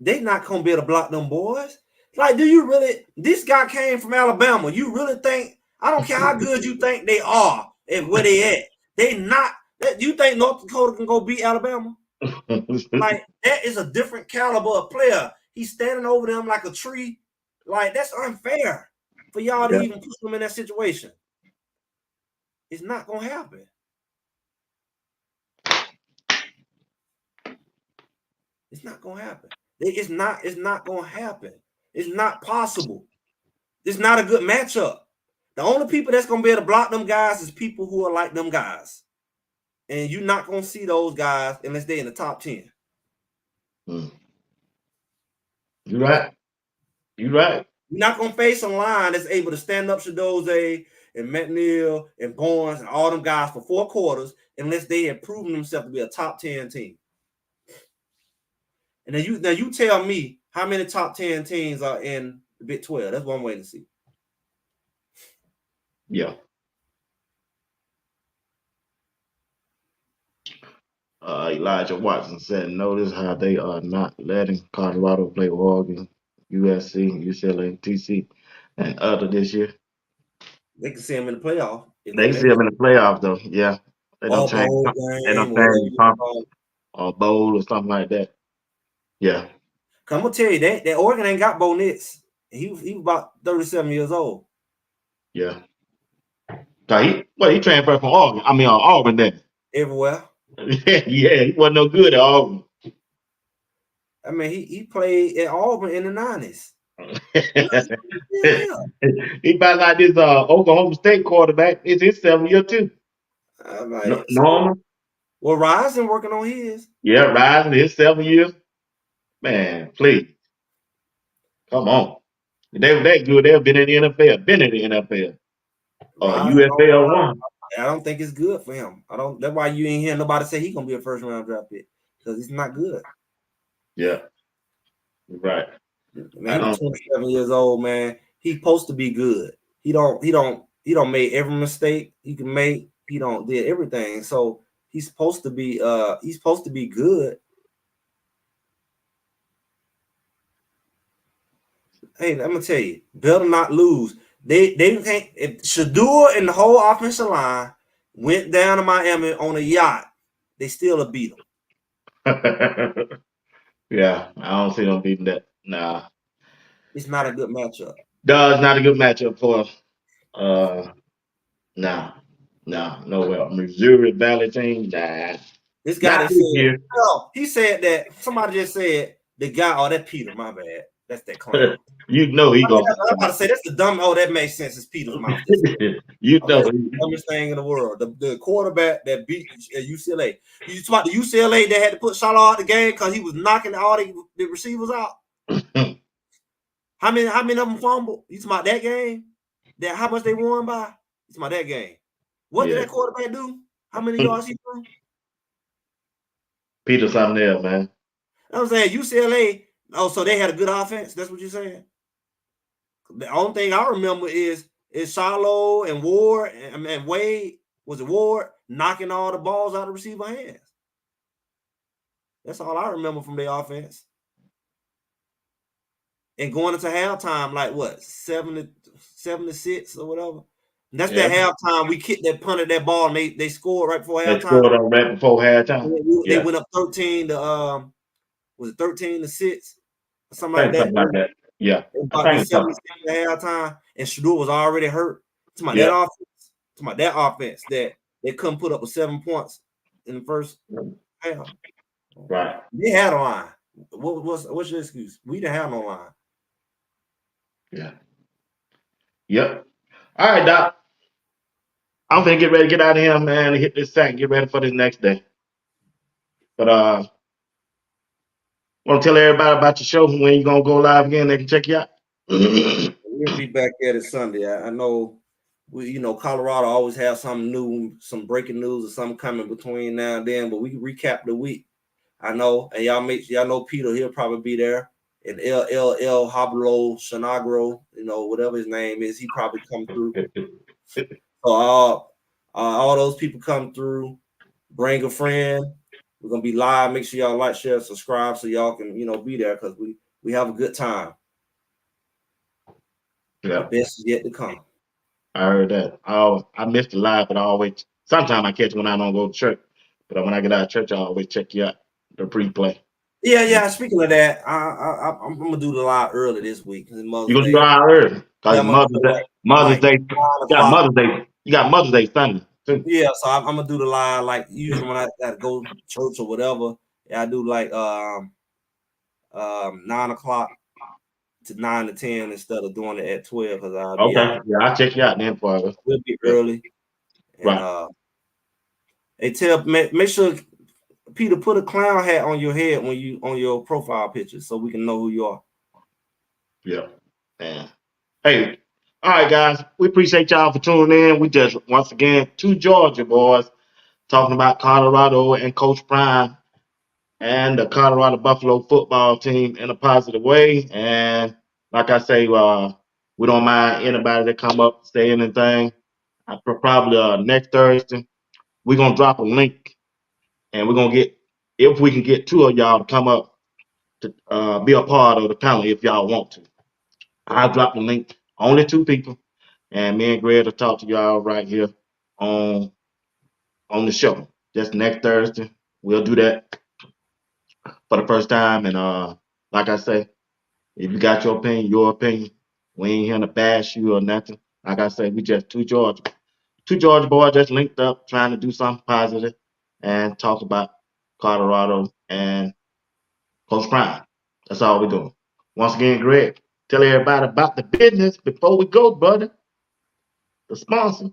they not gonna be able to block them boys. Like, do you really? This guy came from Alabama. You really think? I don't care how good you think they are and where they at. They not. You think North Dakota can go beat Alabama? Like, that is a different caliber of player. He's standing over them like a tree. Like, that's unfair for y'all to Yeah. even put them in that situation. It's not gonna happen. It's not gonna happen. It's not gonna happen. It's not possible. It's not a good matchup. The only people that's gonna be able to block them guys is people who are like them guys. And you're not gonna see those guys unless they're in the top 10. You right. You right. You're not gonna face a line that's able to stand up Shadoze and McNeil and Barnes and all them guys for 4 quarters unless they have proven themselves to be a top 10 team. And then you tell me how many top 10 teams are in the Big 12. That's what I'm waiting to see. Yeah. Elijah Watson said, notice how they are not letting Colorado play Oregon, USC, UCLA, TC, and other this year. They can see them in the playoff if they They see make them it. in the playoffs though. Yeah, they don't Or change. bowl They don't game or whatever change you want to conference call it. or bowl or something like that. Yeah. Cause I'm gonna tell you that Oregon ain't got Bo Nix. He was about 37 years old. Yeah. He transferred from Auburn. I mean, Auburn then. Everywhere. Yeah, he wasn't no good at Auburn. I mean, he played at Auburn in the 90s. He about like this Oklahoma State quarterback. It's his 7th year too. I'm like, so, Norman, well, Ryzen working on his. yeah, Rising his 7 years. Man, please, come on. If they were that good, they've been in the NFL. Been in the NFL. Ryzen, UFL one. I don't think it's good for him. I don't. That's why you ain't hear nobody say he gonna be a first round draft pick because he's not good. Yeah, right. Man, I he was don't. 27 years old, man. He supposed to be good. He don't make every mistake he can make. He don't did everything. So he's supposed to be good. Hey, I'm gonna tell you, better not lose. They can't. If Shador and the whole offensive line went down to Miami on a yacht, they still have beat them. Yeah, I don't see them beating that. Nah, It's not a good matchup. Dodge not a good matchup for us. Uh, nah, no way. Missouri Valley team, nah, This guy not that this said, year. no, he said that somebody just said the guy. Oh, that Peter, my bad. That's that clown. You know he I mean, gonna I'm about to say that's the dumb. Oh, that makes sense. It's Peter's mouth. Just you okay, know that's the dumbest thing in the world. The quarterback that beat UCLA. You talk about the UCLA that had to put Charlotte out the game because he was knocking all the receivers out. How many of them fumbled? You talking about that game? That how much they won by? You talking about that game? What did yeah. that quarterback do? How many yards he threw? Peter something else, man. I'm saying UCLA. Oh, so they had a good offense. That's what you're saying. The only thing I remember is Shiloh and Ward and Wade. Was it Ward knocking all the balls out of the receiver hands? That's all I remember from their offense. And going into halftime, like what, 7-6 or whatever. And that's Yeah, that halftime. We kicked that punted that ball and they scored right before they halftime. scored on right before halftime. They Yeah, went up 13 to was it 13-6 or something I like think that. something like that. Yeah, It was I about to be think it's something. 76 at halftime, and Shador was already hurt. To my that Yeah, offense, to my that offense that they couldn't put up with 7 points in the first half. right. They had a line. What's your excuse? We didn't have no line. Yeah, yep. All right, Doc. I'm finna get ready to get out of here, man, and hit this sack and get ready for this next day. But want to tell everybody about your show when you gonna go live again? They can check you out. We'll be back at it Sunday. I know Colorado always have something new, some breaking news or something coming between now and then, but we can recap the week. I know, and y'all know Peter, he'll probably be there. And El Hablo Shanagro, whatever his name is, he probably come through. So all those people come through, bring a friend. We're gonna be live. Make sure y'all like, share, subscribe so y'all can, be there because we have a good time. The Yeah, best is yet to come. I heard that. I missed the live, but I always sometimes I catch when I don't go to church. But when I get out of church, I always check you out the pre-play. Yeah. Speaking of that, I'm gonna do the live early this week because You Mother's gonna do Day. live early? Yeah, Cause I'm gonna do Mother's like Day, 9 o'clock. You got Mother's Day Sunday too. Yeah, so I'm gonna do the live like usually when I gotta go to church or whatever. Yeah, I do like 9 o'clock to 9 to 10 instead of doing it at 12 because I'll be Okay, out. yeah, I'll check you out then for us. We'll be Yeah, early and right. make sure Peter put a clown hat on your head when you on your profile picture so we can know who you are. Yeah. Yeah. Hey, all right, guys. We appreciate y'all for tuning in. We just once again two Georgia boys talking about Colorado and Coach Prime and the Colorado Buffalo football team in a positive way. And like I say, we don't mind anybody that come up, say anything. Probably next Thursday, we're gonna drop a link, and we're gonna get if we can get two of y'all to come up to be a part of the panel if y'all want to. I'll drop the link. Only two people, and me and Greg will talk to y'all right here on on the show. Just next Thursday, we'll do that for the first time. And like I say, if you got your opinion, we ain't here to bash you or nothing. Like I say, we just two Georgia boys just linked up, trying to do something positive and talk about Colorado and Coach Prime. That's all we're doing. Once again, Greg, tell everybody about the business before we go, brother. The sponsor.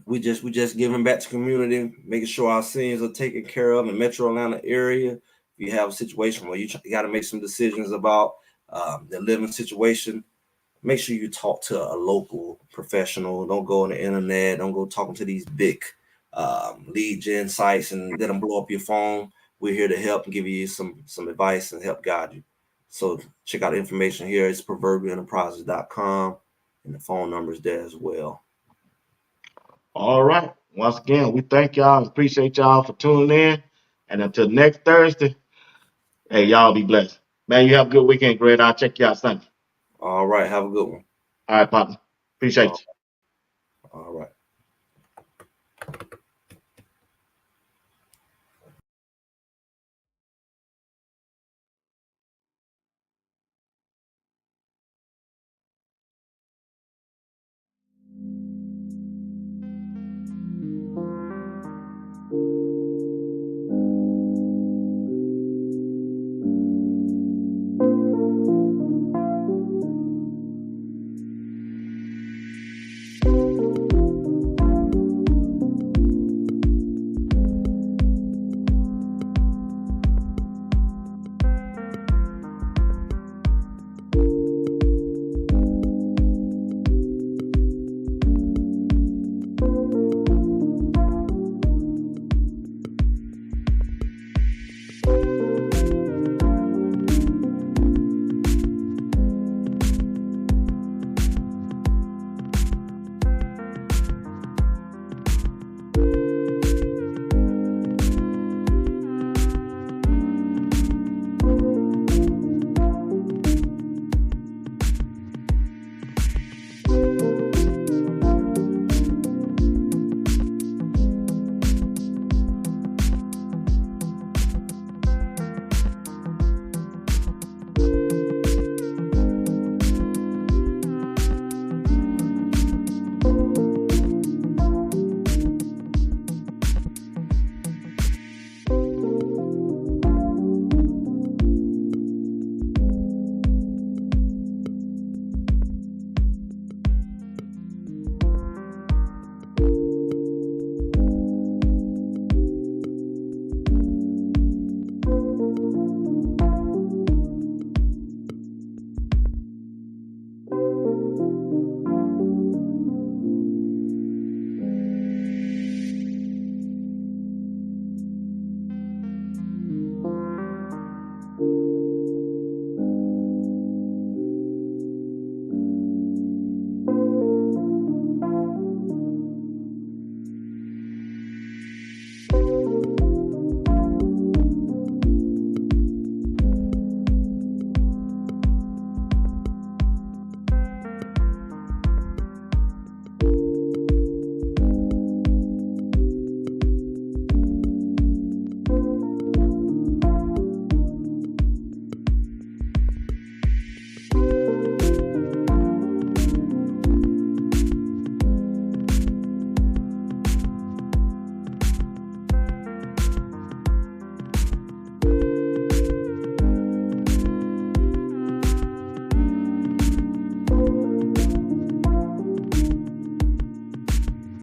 We just giving back to community, making sure our seniors are taken care of in the Metro Atlanta area. If you have a situation where you got to make some decisions about the living situation, make sure you talk to a local professional. Don't go on the internet. Don't go talking to these big lead gen sites and let them blow up your phone. We're here to help and give you some advice and help guide you. So check out the information here. It's proverbialenterprises.com, and the phone number is there as well. All right. Once again, we thank y'all and appreciate y'all for tuning in. And until next Thursday, hey, y'all be blessed. Man, you have a good weekend, Greg. I'll check you out Sunday. All right. Have a good one. All right, partner. All Appreciate you. all right.